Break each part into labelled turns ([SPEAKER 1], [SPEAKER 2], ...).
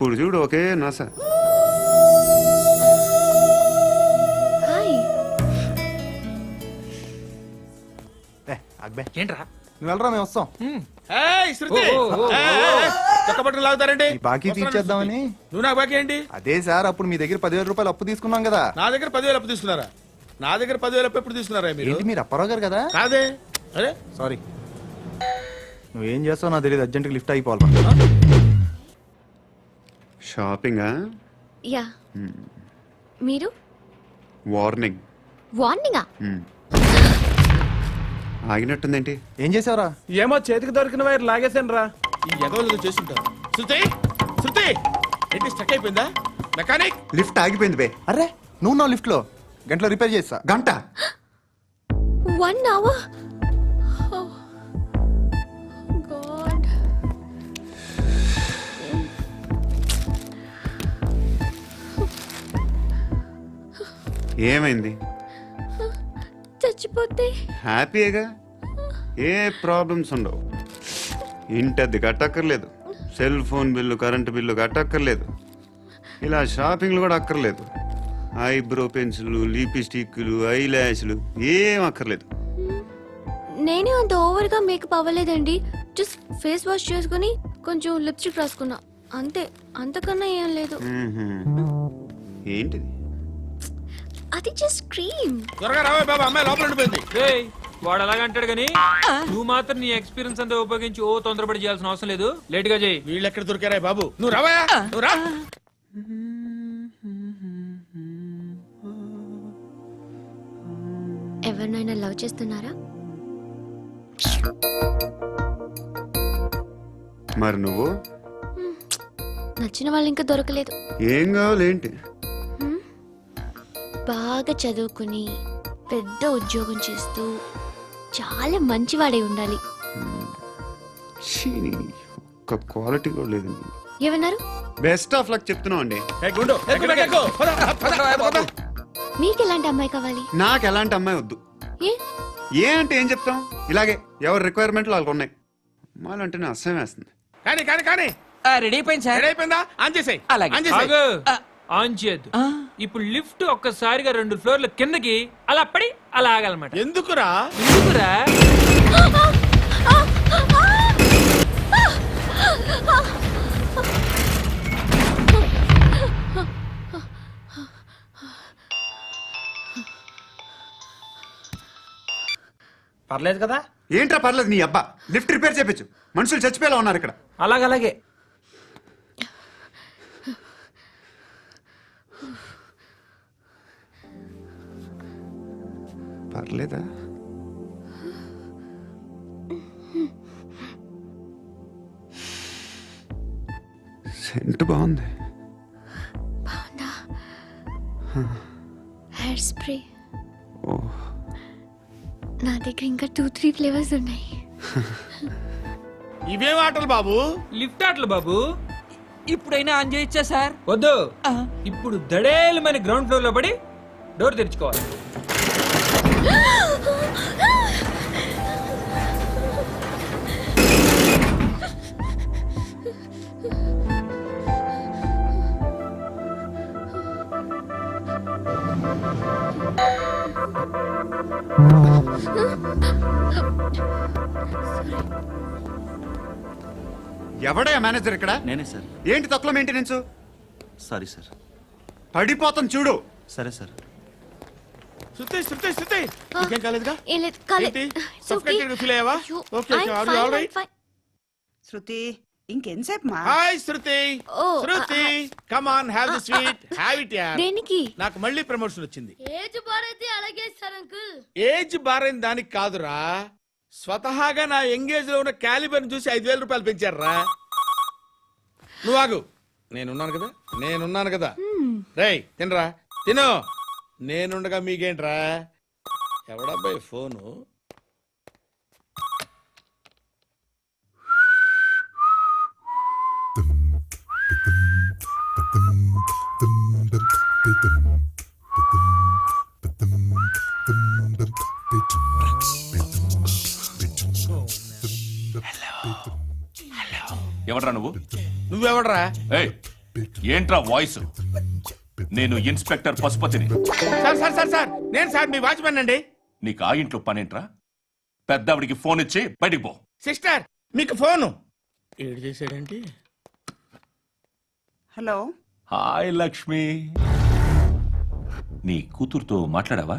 [SPEAKER 1] ఇప్పుడు చూడు okay NASA.
[SPEAKER 2] Hi.
[SPEAKER 3] అక్బే
[SPEAKER 4] ఏంట్రా
[SPEAKER 3] నువ్వు వెళ్ళరా మేము వస్తాం.
[SPEAKER 5] శృతి చక్కబట్టలు లాగుతారండి.
[SPEAKER 3] ఈ బాకీ తీర్చేద్దామని.
[SPEAKER 5] నువ్వు నాకు బాకీ ఏంటి?
[SPEAKER 3] అదే సార్ అప్పుడు మీ దగ్గర 10,000 రూపాయలు అప్పు తీసుకున్నాం కదా.
[SPEAKER 5] నా దగ్గర 10,000 అప్పు తీసుకున్నారా? నా దగ్గర 10,000 అప్పు ఎప్పుడు తీసుకున్నారా మీరు?
[SPEAKER 3] ఏంటి మీరు అప్పారావు గారు కదా?
[SPEAKER 5] కాదే. అరే
[SPEAKER 3] సారీ. నువ్వేం చేస్తావు నాకు తెలియదు, అర్జెంట్గా లిఫ్ట్ అయిపోవాలి.
[SPEAKER 1] షాపింగా?
[SPEAKER 2] యా. మీరు?
[SPEAKER 1] వార్నింగ్.
[SPEAKER 2] వార్నింగా?
[SPEAKER 1] ఆగినట్టుందేంటి?
[SPEAKER 3] ఏం చేసావురా?
[SPEAKER 6] ఏమో చేతికి దొరికిన వైర్ లాగేసాను రా.
[SPEAKER 5] ఈ ఎగవలు చేస్తుంటారు. శృతి శృతి ఏంటి స్టక్ అయిపోయిందా? మెకానిక్
[SPEAKER 1] లిఫ్ట్ ఆగిపోయింది బే.
[SPEAKER 3] అరే నువ్వు నా లిఫ్ట్ లో గంటలో రిపేర్ చేస్తా.
[SPEAKER 1] గంట?
[SPEAKER 2] 1 hour? Oh. God.
[SPEAKER 1] ఏమైంది?
[SPEAKER 2] చచ్చిపోతే?
[SPEAKER 1] హ్యాపీగా, ఏ ప్రాబ్లమ్స్ ఉండవు. ఇంటి అద్దె కట్టక్కర్లేదు, cell phone bill current bill కట్టక్కర్లేదు, ఇలా షాపింగ్లు కూడా అక్కర్లేదు. ఐబ్రో పెన్సిల్లు, లిప్స్టిక్లు, ఐ ల్యాష్లు ఏం అక్కర్లేదు.
[SPEAKER 2] నేనే అంత ఓవర్గా మేకప్ అవ్వలేదండి. జస్ట్ ఫేస్ వాష్ చేసుకుని కొంచెం లిప్స్టిక్ రాసుకున్నా అంతే. అంతకన్నా ఏం లేదు.
[SPEAKER 1] ఏంటిది?
[SPEAKER 2] అది జస్ట్ క్రీమ్.
[SPEAKER 5] త్వరగా రావే బాబా, అమ్మాయి లోపల ఉండిపోయింది.
[SPEAKER 4] రేయ్, వాడు అలాగంటాడు గానీ నువ్వు మాత్రం నీ ఎక్స్పీరియన్స్ అంతా ఉపయోగించి ఓ తొందరపడి చేయాల్సిన అవసరం లేదు. లేట్ గా చేయి.
[SPEAKER 5] వీళ్ళు ఎక్కడ దొరికారా బాబు? నువ్వు రావా, నువ్వు రా.
[SPEAKER 2] ఎవరినైనా లవ్ చేస్తున్నారా?
[SPEAKER 1] మరి నువ్వు?
[SPEAKER 2] నచ్చిన వాళ్ళు ఇంకా దొరకలేదు.
[SPEAKER 1] ఏం కావాలి ఏంటి?
[SPEAKER 2] బాగా చదువుకుని పెద్ద ఉద్యోగం చేస్తూ చాలా మంచివాడే ఉండాలి.
[SPEAKER 1] ఛీ, ఒక్క క్వాలిటీ కూడా లేదు.
[SPEAKER 2] ఏమన్నారు?
[SPEAKER 1] బెస్ట్ ఆఫ్ లక్ చెప్తున్నావు అండి.
[SPEAKER 5] ఏ గుండు, ఎక్కు, ఎక్కు. పద, పద, పద.
[SPEAKER 2] మీకు ఎలాంటి అమ్మాయి కావాలి?
[SPEAKER 1] నాకు ఎలాంటి అమ్మాయి వద్దు.
[SPEAKER 2] ఏ?
[SPEAKER 1] ఏ అంటే ఏం చెప్తాం, ఇలాగే ఎవరి రిక్వైర్మెంట్లు వాళ్ళకు ఉన్నాయి. అమ్మాయిలు అంటేనే అసహ్యం వేస్తుంది.
[SPEAKER 5] కానీ కానీ కానీ
[SPEAKER 7] రెడీ అయిపోయింది సార్.
[SPEAKER 5] రెడీ అయిపోయిందా? ఆన్ చేసేయ్.
[SPEAKER 7] అలాగే.
[SPEAKER 5] ఆన్ చేసేయ్.
[SPEAKER 4] ఆగు. ఆన్ చేయద్దు. ఇప్పుడు లిఫ్ట్ ఒక్కసారిగా 2 ఫ్లోర్ల కిందకి అలా పడి అలా ఆగాలన్నమాట.
[SPEAKER 5] ఎందుకురా?
[SPEAKER 4] ఎందుకురా?
[SPEAKER 6] పర్లేదు కదా?
[SPEAKER 1] ఏంట్రా పర్లేదు నీ అబ్బా. లిఫ్ట్ రిపేర్ చేపించు, మనుషులు చచ్చిపోయేలా ఉన్నారు ఇక్కడ.
[SPEAKER 6] అలాగలాగే.
[SPEAKER 1] పర్లేదా? సెంట్ బాగుంది.
[SPEAKER 2] బాగుందా? Hair spray.
[SPEAKER 1] ఓ,
[SPEAKER 2] నా దగ్గర ఇంకా 2-3 ఫ్లేవర్స్ ఉన్నాయి.
[SPEAKER 5] ఇవేం ఆటలు బాబు?
[SPEAKER 4] లిఫ్ట్ ఆటలు బాబు.
[SPEAKER 7] ఇప్పుడైనా ఆన్ చేయొచ్చా సార్?
[SPEAKER 4] వద్దు. ఇప్పుడు దడేలమైన గ్రౌండ్ ఫ్లోర్ లో పడి డోర్ తెరుచుకోవాలి.
[SPEAKER 1] ఎవడయ్యా మేనేజర్ ఇక్కడ?
[SPEAKER 8] నేనే సార్.
[SPEAKER 1] ఏంటి తక్కువ మెయింటెనెన్స్?
[SPEAKER 8] Sorry sir.
[SPEAKER 1] పడిపోతాం చూడు.
[SPEAKER 8] సరే సార్.
[SPEAKER 5] శృతి శృతి శృతి ఇంకేం కాలేదుగా?
[SPEAKER 2] ఏం లేదు, కాలేదు.
[SPEAKER 5] ఏంటి?
[SPEAKER 2] It's okay.
[SPEAKER 5] Suffocated feel అయ్యావా?
[SPEAKER 2] అయ్యో,
[SPEAKER 5] Okay, okay.
[SPEAKER 2] I'm
[SPEAKER 5] Are you
[SPEAKER 2] fine,
[SPEAKER 5] all
[SPEAKER 2] I'm
[SPEAKER 5] right?
[SPEAKER 2] fine.
[SPEAKER 9] Shruti ఇంకెంతసేపు మా
[SPEAKER 5] hi Shruti.
[SPEAKER 2] Oh,
[SPEAKER 5] Shruti come on, have the sweet, have it యార్.
[SPEAKER 2] దేనికి?
[SPEAKER 5] నాకు మళ్ళీ ప్రమోషన్ వచ్చింది.
[SPEAKER 2] ఏజ్ బారైతే అలాగే సార్ అంకుల్.
[SPEAKER 5] ఏజ్ బారైన దానికి కాదురా, స్వతహాగా నా ఎంగేజ్ లో ఉన్న క్యాలిబర్ చూసి 5,000 రూపాయలు పెంచారా. నువ్వు ఆగు, నేనున్నాను కదా. రేయ్ తినరా, తిను. నేనుండగా మీకేంట్రా? ఎవడబ్బాయి ఫోను?
[SPEAKER 8] ఎవడ్రా నువ్వు?
[SPEAKER 5] నువ్వెవడరా?
[SPEAKER 8] ఏయ్,
[SPEAKER 10] ఏంట్రా వాయిస్? నేను ఇన్స్పెక్టర్ పశుపతిని.
[SPEAKER 5] సార్ నేను సార్ మీ వాచ్మెన్ అండి.
[SPEAKER 10] నీకు ఆ ఇంట్లో పనేంట్రా? పెద్దవిడికి ఫోన్ ఇచ్చి బయటికి పో.
[SPEAKER 5] సిస్టర్ మీకు ఫోను ఏడు చేశాడంటే.
[SPEAKER 9] హలో
[SPEAKER 10] హాయ్ లక్ష్మి, నీ కూతురుతో మాట్లాడావా?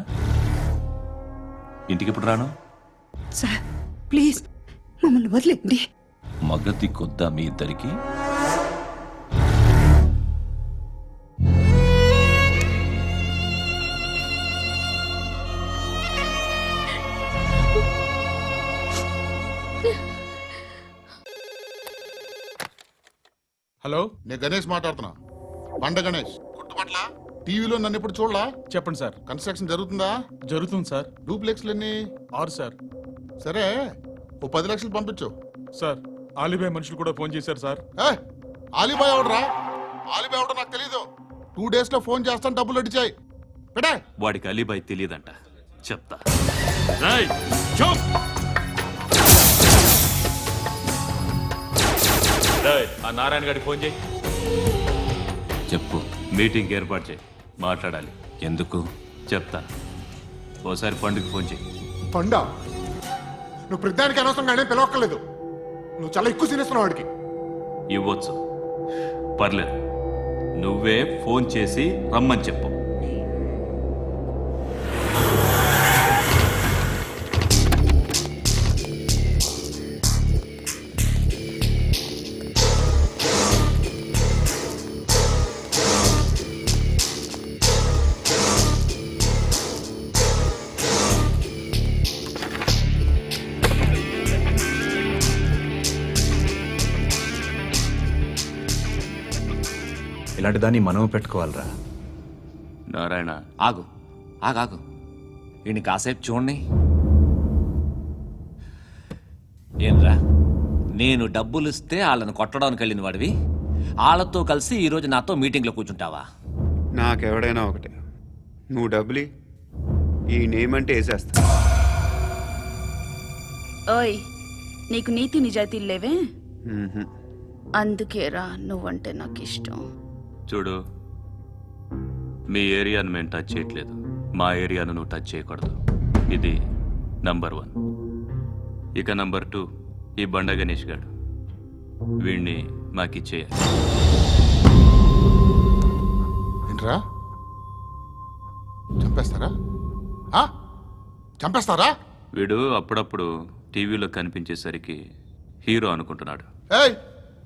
[SPEAKER 10] ఇంటికి ఎప్పుడు రాను?
[SPEAKER 9] సార్ ప్లీజ్ మమ్మల్ని వదిలేండి.
[SPEAKER 10] మగతి కొద్దా మీ ఇద్దరికి?
[SPEAKER 6] హలో,
[SPEAKER 11] నేను గణేష్ మాట్లాడుతున్నా. బండ గణేష్ గుర్తుపట్ల? టీవీలో నన్ను ఎప్పుడు చూడలా?
[SPEAKER 6] చెప్పండి సార్.
[SPEAKER 11] కన్స్ట్రక్షన్ జరుగుతుందా?
[SPEAKER 6] జరుగుతుంది సార్.
[SPEAKER 11] డూప్లెక్స్లు ఎన్ని?
[SPEAKER 6] 6 సార్.
[SPEAKER 11] సరే, ఓ 10 లక్షలు పంపించు.
[SPEAKER 6] సార్ ఆలిబాయ్ మనుషులు కూడా ఫోన్ చేశారు సార్.
[SPEAKER 11] ఆలిబాయ్ ఎవడరా? ఆలిబాయ్ ఎవడో నాకు తెలీదు. 2 days లో ఫోన్ చేస్తాను, డబ్బులు అడిచాయి పెడే.
[SPEAKER 8] వాడికి అలీబాయ్ తెలియదంట, చెప్తా.
[SPEAKER 10] ఆ నారాయణ గారికి ఫోన్ చేయి.
[SPEAKER 8] చెప్పు. మీటింగ్ ఏర్పాటు చేయి, మాట్లాడాలి. ఎందుకు చెప్తా. ఓసారి పండుగ ఫోన్ చేయి.
[SPEAKER 11] పండ నువ్వు ప్రతిదానికి అనవసరంగానే పిలవక్కర్లేదు. నువ్వు చాలా ఎక్కువ తినేస్తున్నావు వాడికి.
[SPEAKER 8] ఇవ్వచ్చు, పర్లేదు. నువ్వే ఫోన్ చేసి రమ్మని చెప్పు.
[SPEAKER 3] ఇలాంటి దాన్ని మనం పెట్టుకోవాలరా.
[SPEAKER 8] నారాయణ,
[SPEAKER 7] ఆగు ఆగాగు, ఈయన కాసేపు చూడండి. ఏంరా, నేను డబ్బులు ఇస్తే వాళ్ళని కొట్టడానికి వెళ్ళిన వాడివి, వాళ్ళతో కలిసి ఈరోజు నాతో మీటింగ్లో కూర్చుంటావా?
[SPEAKER 1] నాకెవడైనా ఒకటే. నువ్వు డబ్బులి, ఈ నేమ్ అంటే వేసేస్తా.
[SPEAKER 9] ఓయ్, నీకు నీతి నిజాయితీలు లేవే,
[SPEAKER 1] మ్మ్హ్మ్.
[SPEAKER 9] అందుకేరా నువ్వంటే నాకు ఇష్టం.
[SPEAKER 8] చూడు, మీ ఏరియాను మేము టచ్ చేయట్లేదు, మా ఏరియాను నువ్వు టచ్ చేయకూడదు. ఇది నంబర్ 1. ఇక నంబర్ 2, ఈ బండ గణేష్ గాడు, వీణ్ణి మాకిచ్చేయాలి.
[SPEAKER 11] ఏంట్రా, చంపేస్తారా? చంపేస్తారా?
[SPEAKER 8] వీడు అప్పుడప్పుడు టీవీలో కనిపించేసరికి హీరో అనుకుంటున్నాడు.
[SPEAKER 11] ఏయ్,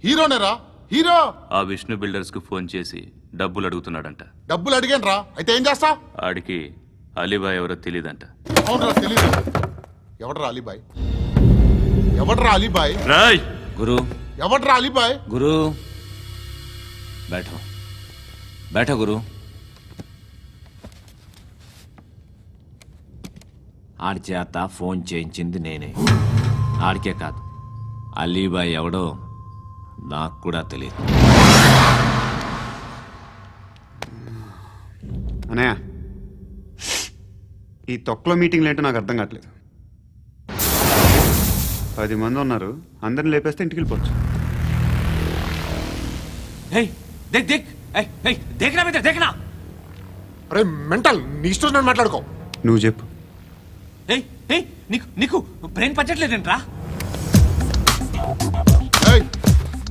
[SPEAKER 11] హీరోనేరా, హీరో.
[SPEAKER 8] ఆ విష్ణు బిల్డర్స్ కు ఫోన్ చేసి డబ్బులు అడుగుతున్నాడంట.
[SPEAKER 11] డబ్బులు అడిగాను రా, అయితే ఏం చేస్తా?
[SPEAKER 8] ఆడికి అలీబాయ్ ఎవరో తెలియదంట.
[SPEAKER 11] అవునరా, తెలీదు. ఎవడరా అలీబాయ్? ఎవడరా అలీబాయ్?
[SPEAKER 8] రాయ్
[SPEAKER 7] గురు,
[SPEAKER 11] ఎవడరా అలీబాయ్?
[SPEAKER 7] గురు బైఠో బైఠో గురు. ఆడి చేత ఫోన్ చేయించింది నేనే. ఆడికే కాదు, అలీబాయ్ ఎవడో నాకు కూడా తెలియదు.
[SPEAKER 1] అనయ్య, ఈ తొక్కలో మీటింగ్లు ఏంటో నాకు అర్థం కావట్లేదు. 10 మంది ఉన్నారు, అందరిని లేపేస్తే ఇంటికి వెళ్ళిపోవచ్చు.
[SPEAKER 7] దేక్ దేక్ దేకనా బేట దేకనా.
[SPEAKER 11] అరే మెంటల్, నీ ఇష్టం నేను మాట్లాడుకో.
[SPEAKER 1] నువ్వు చెప్పు.
[SPEAKER 7] నీకు నీకు బ్రెయిన్ పచ్చట్లేదంట్రా.
[SPEAKER 11] ఏయ్,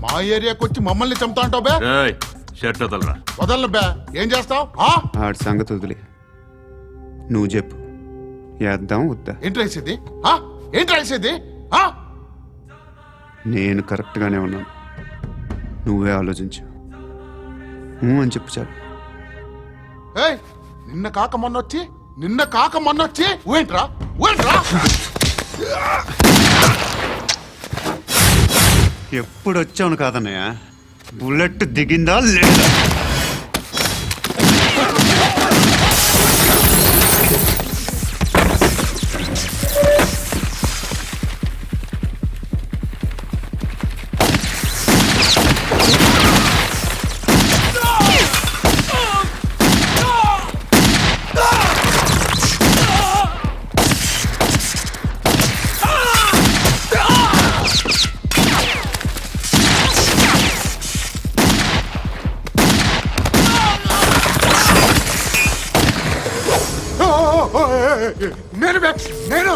[SPEAKER 11] మా ఏరియాకి వచ్చి మమ్మల్ని చంపుతా అంటావు బే?
[SPEAKER 8] రాయ్ షర్ట్ వదలరా.
[SPEAKER 11] వదలను బే. ఏం చేస్తావు?
[SPEAKER 1] ఆడి సంగతి వదిలే, నువ్వు చెప్పు. వేద్దాం వద్దా?
[SPEAKER 11] ఏంటి రాసేది? ఏంటి రాసేది?
[SPEAKER 1] నేను కరెక్ట్గానే ఉన్నాను, నువ్వే ఆలోచించు. అని చెప్పు చాలు.
[SPEAKER 11] ఏయ్, నిన్న కాక మొన్నొచ్చి ఊయంట్రా.
[SPEAKER 1] ఎప్పుడు వచ్చావును కాదన్నయ్య, బుల్లెట్ దిగిందా లేదా?
[SPEAKER 11] నేను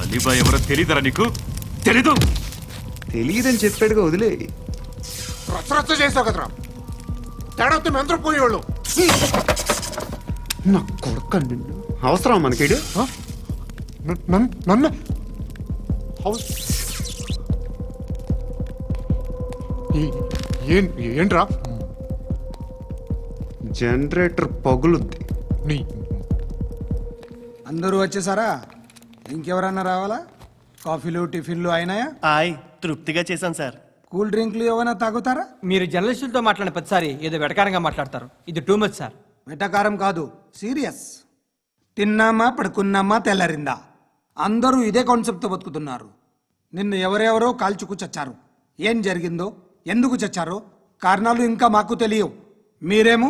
[SPEAKER 10] అలీబాయ్ ఎవరో తెలీదరా నీకు? తెలీదు.
[SPEAKER 1] తెలియదని చెప్పాడుగా, వదిలే.
[SPEAKER 11] రచ్చ చేసావు కదరా, తేడా వస్తే మెంతరం పోయేవాళ్ళు.
[SPEAKER 1] నా కొడుకు నిన్ను అవసరం మనకేడు.
[SPEAKER 11] నన్ను హౌస్ ఏంట్రా?
[SPEAKER 1] జనరేటర్ పగులుద్ది.
[SPEAKER 11] నీ
[SPEAKER 3] అందరూ వచ్చేసారా? ఇంకెవరన్నా రావాలా? కాఫీలు టిఫిన్లు అయినాయా?
[SPEAKER 12] తృప్తిగా చేశాను సార్.
[SPEAKER 3] కూల్ డ్రింక్లు ఏమైనా తాగుతారా?
[SPEAKER 4] మీరు జర్నలిస్టులతో మాట్లాడిన ప్రతిసారి ఏదో వెటకారంగా మాట్లాడతారు. ఇది టూ మచ్ సార్.
[SPEAKER 3] వెటకారం కాదు, సీరియస్. తిన్నామా పడుకున్నామా తెల్లరిందా, అందరూ ఇదే కాన్సెప్ట్తో బతుకుతున్నారు. నిన్ను ఎవరెవరో కాల్చుకు చచ్చారు. ఏం జరిగిందో, ఎందుకు చచ్చారో కారణాలు ఇంకా మాకు తెలియవు. మీరేమో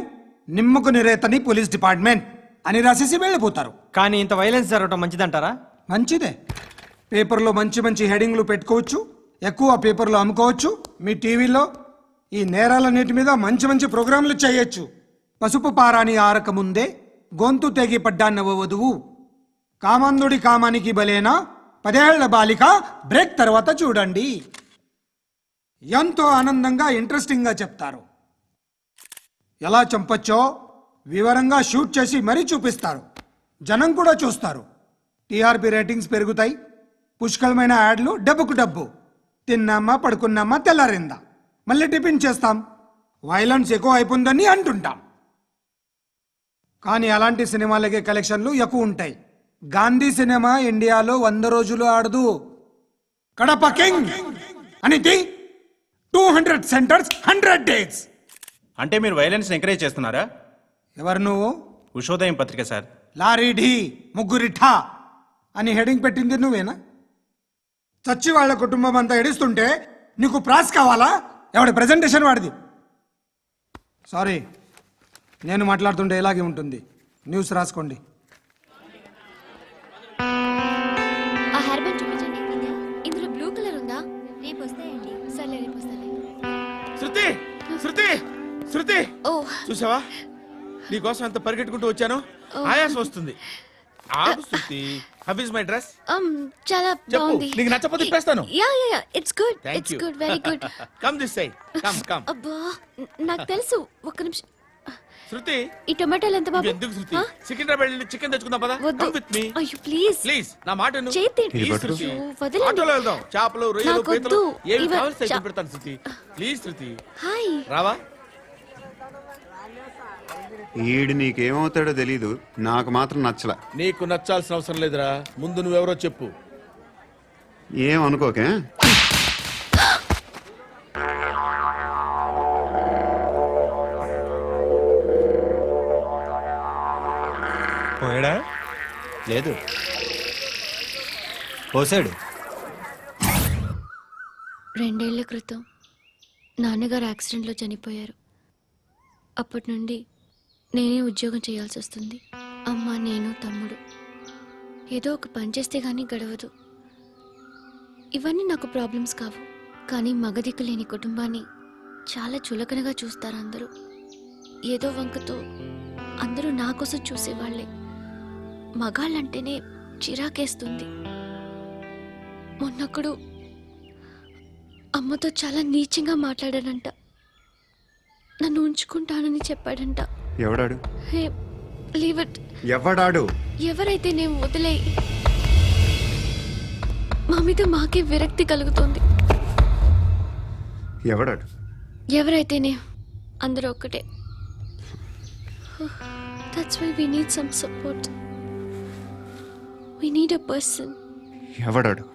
[SPEAKER 3] నిమ్మకు నిరేతని పోలీస్ డిపార్ట్మెంట్ అని రాసేసి వెళ్ళిపోతారు.
[SPEAKER 4] కానీ ఇంత వైలెన్స్ జరగడం మంచిదంటారా?
[SPEAKER 3] మంచిదే. పేపర్లో మంచి మంచి హెడింగ్లు పెట్టుకోవచ్చు, ఎక్కువ పేపర్లు అమ్ముకోవచ్చు. మీ టీవీలో ఈ నేరాలన్నిటి మీద మంచి మంచి ప్రోగ్రాంలు చేయొచ్చు. పసుపు పారాని ఆరక ముందే గొంతు తెగి పడ్డాన్నవ వధువు, కామందుడి కామానికి బలేనా 10 ఏళ్ల బాలిక బ్రేక్ తర్వాత చూడండి. ఎంతో ఆనందంగా ఇంట్రెస్టింగ్గా చెప్తారు. ఎలా చంపొచ్చో వివరంగా షూట్ చేసి మరీ చూపిస్తారు. జనం కూడా చూస్తారు. టీఆర్పీ రేటింగ్స్ పెరుగుతాయి. పుష్కలమైన యాడ్లు, డబ్బుకు డబ్బు. తిన్నామా పడుకున్నామా తెల్లారిందా, మళ్ళీ టిఫిన్ చేస్తాం. వైలెన్స్ ఎక్కువ అయిపోయిందని అంటుంటాం. కానీ అలాంటి సినిమాలకే కలెక్షన్లు ఎక్కువ ఉంటాయి. గాంధీ సినిమా ఇండియాలో 100 రోజులు ఆడదు. కడప కింగ్ అనేది 200 సెంటర్స్ 100 డేస్.
[SPEAKER 12] అంటే మీరు వైలెన్స్ ఎంకరేజ్ చేస్తున్నారా?
[SPEAKER 3] ఎవరు నువ్వు?
[SPEAKER 12] ఉషోదయం పత్రిక సార్.
[SPEAKER 3] లారీ ఢీ ముగ్గురిఠా అని హెడింగ్ పెట్టింది నువ్వేనా? చచ్చి వాళ్ళ కుటుంబం అంతా ఎడుస్తుంటే నీకు ప్రాస్ కావాలా? ఎవడి ప్రెజెంటేషన్ వాడిది. సారీ, నేను మాట్లాడుతుంటే ఇలాగే ఉంటుంది. న్యూస్ రాసుకోండి.
[SPEAKER 2] ఆ హెయిర్ బ్యాండ్ చూపించండి. ఇందులో బ్లూ కలర్ ఉందా? రేపు వస్తాయండి. సర్లే, రేపు వస్తాలే.
[SPEAKER 5] శృతి శృతి శృతి,
[SPEAKER 2] ఓ,
[SPEAKER 5] చూసావా నీకోసం ఎంత పరిగెట్టుకుంటూ వచ్చాను. ఆయాసం వస్తుంది. ఆగు Shruti. How is my dress?
[SPEAKER 2] చాలా
[SPEAKER 5] చెప్పు.
[SPEAKER 2] బాగుంది.
[SPEAKER 5] నీకు నచ్చకపోతే తిప్పేస్తాను.
[SPEAKER 2] Yeah yeah yeah, it's good.
[SPEAKER 5] Thank
[SPEAKER 2] it's
[SPEAKER 5] you.
[SPEAKER 2] Good, very good.
[SPEAKER 5] Come this side. Come come.
[SPEAKER 2] అబ్బా, నాకు తెలుసు. ఒక్క నిమిషం.
[SPEAKER 5] శృతి,
[SPEAKER 2] ఈ టొమాటోలు ఎంత బాబు?
[SPEAKER 5] ఎందుకు శృతి? సికింద్రాబాద్ వెళ్ళి చికెన్ తెచ్చుకుందాం పదా.
[SPEAKER 2] వద్దు.
[SPEAKER 5] కమ్ విత్ మీ
[SPEAKER 2] అయ్యో ప్లీజ్
[SPEAKER 5] ప్లీజ్. నా మాట విను.
[SPEAKER 2] చేతి
[SPEAKER 5] Please, శృతి.
[SPEAKER 2] వదలండి.
[SPEAKER 5] ఆటోలో వెళ్దాం. చేపలు, రొయ్యలు,
[SPEAKER 2] నాకు
[SPEAKER 5] పీతలు
[SPEAKER 2] వద్దు.
[SPEAKER 5] ఏమి
[SPEAKER 2] ఇవ-
[SPEAKER 5] కావాలి
[SPEAKER 2] చా-
[SPEAKER 5] పెడతాను శృతి. Please Shruti.
[SPEAKER 2] హాయ్.
[SPEAKER 5] రావా?
[SPEAKER 1] ఈడు నీకేమవుతాడో తెలీదు, నాకు మాత్రం నచ్చలా.
[SPEAKER 5] నీకు నచ్చాల్సిన అవసరం లేదురా. ముందు నువ్వెవరో చెప్పు.
[SPEAKER 1] ఏం అనుకోకే.
[SPEAKER 3] పోయాడా? లేదు, పోసాడు.
[SPEAKER 2] 2 ఏళ్ల క్రితం నాన్నగారు యాక్సిడెంట్లో చనిపోయారు. అప్పటి నుండి నేనే ఉద్యోగం చేయాల్సి వస్తుంది. అమ్మ, నేను, తమ్ముడు. ఏదో ఒక పని చేస్తే గానీ గడవదు. ఇవన్నీ నాకు ప్రాబ్లమ్స్ కావు. కానీ మగదిక్కు లేని కుటుంబాన్ని చాలా చులకనగా చూస్తారు అందరూ. ఏదో వంకతో అందరూ నా కోసం చూసేవాళ్లే. మగాళ్ళంటేనే చిరాకేస్తుంది. మొన్నొక్కడు అమ్మతో చాలా నీచంగా మాట్లాడాడంట. నన్ను ఉంచుకుంటానని చెప్పాడంట.
[SPEAKER 1] ఎవడాడు?
[SPEAKER 2] హే, లీవ్ ఇట్.
[SPEAKER 1] ఎవడాడు?
[SPEAKER 2] ఎవరైతే నేను వదిలే. మా మీద మాకే విరక్తి కలుగుతుంది.
[SPEAKER 1] ఎవడాడు?
[SPEAKER 2] ఎవరైతేనే అందరూ ఒక్కటే. That's why we need some support. We need a person.
[SPEAKER 1] ఎవడాడు?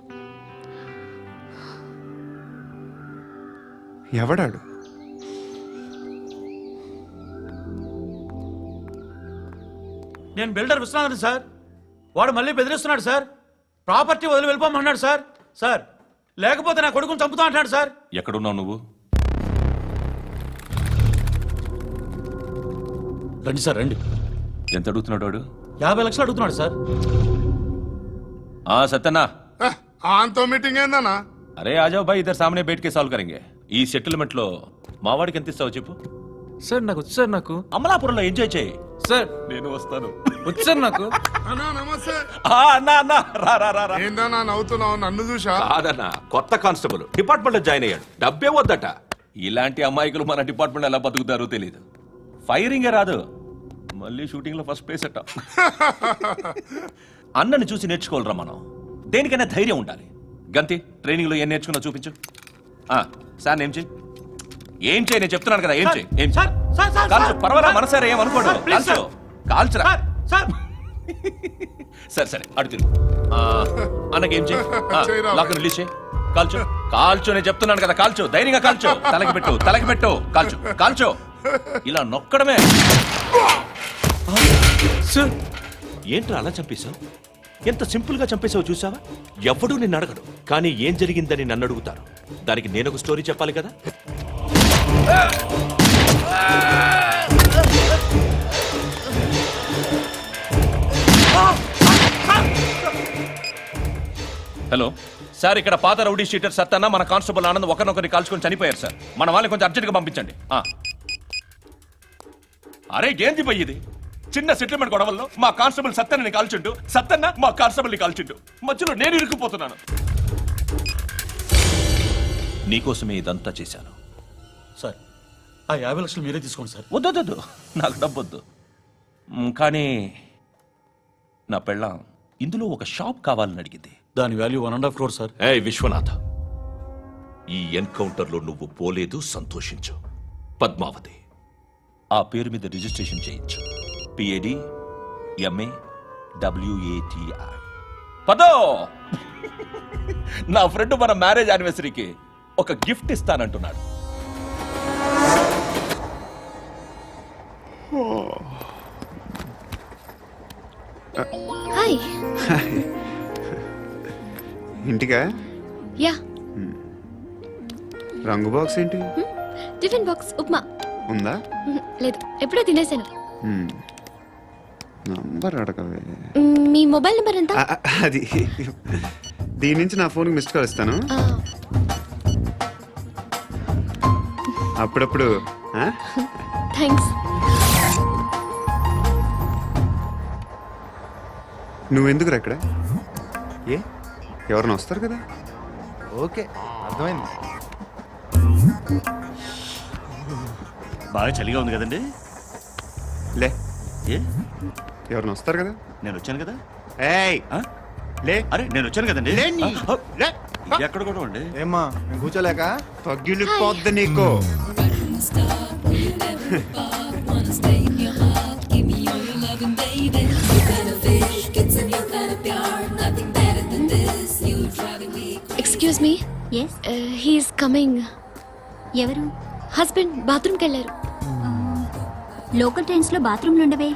[SPEAKER 1] ఎవడాడు?
[SPEAKER 12] నేను బిల్డర్ విశ్వనాథన్ సార్. వాడు మళ్ళీ బెదిరిస్తున్నాడు సార్. ప్రాపర్టీ వదిలి వెళ్ళిపోమన్నాడు సార్. సార్ లేకపోతే నా కొడుకుని చంపుతా అంటాడు సార్.
[SPEAKER 10] ఎక్కడున్నావు నువ్వు?
[SPEAKER 12] రండి సార్ రండి.
[SPEAKER 10] ఎంత అడుగుతున్నాడు వాడు?
[SPEAKER 12] 50 లక్షలు అడుగుతున్నాడు సార్.
[SPEAKER 10] సత్యనా,
[SPEAKER 11] ఆంతో మీటింగ్ ఏందన్నా?
[SPEAKER 10] అరే ఆజావ్ భాయ్, ఇద్దరు సామనే బయట కే సాల్వ్ కరెంగే. ఈ సెటిల్మెంట్ లో మావాడికి ఎంత ఇస్తావు చెప్పు.
[SPEAKER 4] సార్ నాకు వచ్చు సార్. నాకు
[SPEAKER 10] అమలాపురంలో ఎంజాయ్ చేయి.
[SPEAKER 4] సార్
[SPEAKER 10] నేను వస్తాను.
[SPEAKER 4] వచ్చు సార్ నాకు.
[SPEAKER 11] అన్నా నమస్తే.
[SPEAKER 10] అన్నా అన్నా, రా రా రా రా.
[SPEAKER 11] ఏందన్నా నవ్వుతున్నావు? నన్ను చూసా?
[SPEAKER 10] కాదన్నా, కొత్త కానిస్టేబుల్ డిపార్ట్మెంట్ లో జాయిన్ అయ్యాడు. డబ్బే వద్దట. ఇలాంటి అమాయకులు మన డిపార్ట్మెంట్ ఎలా బతుకుతారో తెలియదు. ఫైరింగే రాదు, మళ్ళీ షూటింగ్ లో ఫస్ట్ ప్లేస్ అట్ట. అన్నని చూసి నేర్చుకోవాలరా మనం. దేనికైనా ధైర్యం ఉండాలి. గంతి, ట్రైనింగ్ లో ఏం నేర్చుకున్నా చూపించు. సార్ ఏం చేయి, ఏం చేయి, నేను చెప్తున్నాను కదా. ఏం చేయి, ఏం చేయి. కాల్చు, పర్వాలా, మనసారా ఏమనుకోడు. కాల్చు, కాల్చురా. సరే సరే, అడు తిరుగు. అన్నకేం చేయి, లాక్ రిలీజ్ చేయి. కాల్చు, కాల్చు, నేను చెప్తున్నాను కదా. కాల్చు, ధైర్యంగా కాల్చు. తలకి పెట్టు, తలకి పెట్టు. కాల్చు, కాల్చు. ఇలా నొక్కడమే. ఏంట్రా అలా చంపేశావు? ఎంత సింపుల్ గా చంపేశావు చూసావా? ఎవడూ నిన్ను అడగడు, కానీ ఏం జరిగిందని నన్ను అడుగుతారు. దానికి నేను ఒక స్టోరీ చెప్పాలి కదా. హలో సార్, ఇక్కడ పాత రౌడీ షీటర్ సత్తన్న, మన కానిస్టేబుల్ ఆనంద్ ఒకరినొకరిని కాల్చుకొని చనిపోయారు సార్. మన వాళ్ళని కొంచెం అర్జెంట్గా పంపించండి. అరే ఏంది పోయి ఇది? చిన్న సెటిల్మెంట్ గొడవల్లో మా కానిస్టేబుల్ సత్తన్నని కాల్చుంటూ, సత్తన్న మా కానిస్టేబుల్ని కాల్చుంటూ, మధ్యలో నేను ఇరుక్కుపోతున్నాను. నీకోసమే ఇదంతా చేశాను
[SPEAKER 12] సార్. ఆ 50 లక్షలు మీరే తీసుకోండి సార్.
[SPEAKER 10] వద్దొద్దు, నాకు డబ్బొద్దు. కానీ నా పెళ్ళాం ఇందులో ఒక షాప్ కావాలని అడిగింది.
[SPEAKER 12] దాని వాల్యూ 1.5 crore సార్.
[SPEAKER 10] విశ్వనాథ, ఈ ఎన్కౌంటర్లో నువ్వు పోలేదు, సంతోషించు. పద్మావతి ఆ పేరు మీద రిజిస్ట్రేషన్ చేయించు. PAD MA WATI. పదో, నా ఫ్రెండ్ మన మ్యారేజ్ యానివర్సరీకి ఒక గిఫ్ట్ ఇస్తానంటున్నాడు.
[SPEAKER 2] హాయ్.
[SPEAKER 1] ఇంటికా?
[SPEAKER 2] యా.
[SPEAKER 1] రంగు బాక్స్ ఏంటి?
[SPEAKER 2] Tiffin box upma.
[SPEAKER 1] ఉందా?
[SPEAKER 2] లేదు, ఎప్పుడో తినేసాను.
[SPEAKER 1] నంబర్ అడగవే.
[SPEAKER 2] మీ మొబైల్ నెంబర్ ఎంత?
[SPEAKER 1] అది దీని నుంచి నా ఫోన్కి మిస్డ్ కాల్ ఇస్తాను. అప్పుడప్పుడు.
[SPEAKER 2] థ్యాంక్స్.
[SPEAKER 1] నువ్వెందుకు అక్కడ? ఎవరైనా వస్తారు కదా.
[SPEAKER 12] ఓకే, అర్థమైంది. బాగా చలిగా ఉంది కదండి.
[SPEAKER 1] లే,
[SPEAKER 12] ఏ
[SPEAKER 1] ఎవరైనా వస్తారు కదా.
[SPEAKER 12] నేను వచ్చాను కదా.
[SPEAKER 1] ఏయ్ లే.
[SPEAKER 12] అరే నేను వచ్చాను కదండి.
[SPEAKER 1] లే.
[SPEAKER 12] ఎక్కడ కూడా ఉండి
[SPEAKER 3] ఏమ్మా కూర్చోలేక
[SPEAKER 1] తగ్గిలిపోద్ది నీకు.
[SPEAKER 2] Excuse me. He's coming.
[SPEAKER 9] ఎవరు?
[SPEAKER 2] హస్బెండ్ బాత్రూమ్కి వెళ్ళారు.
[SPEAKER 9] లోకల్ ట్రైన్స్ లో బాత్రూమ్లు ఉండవే.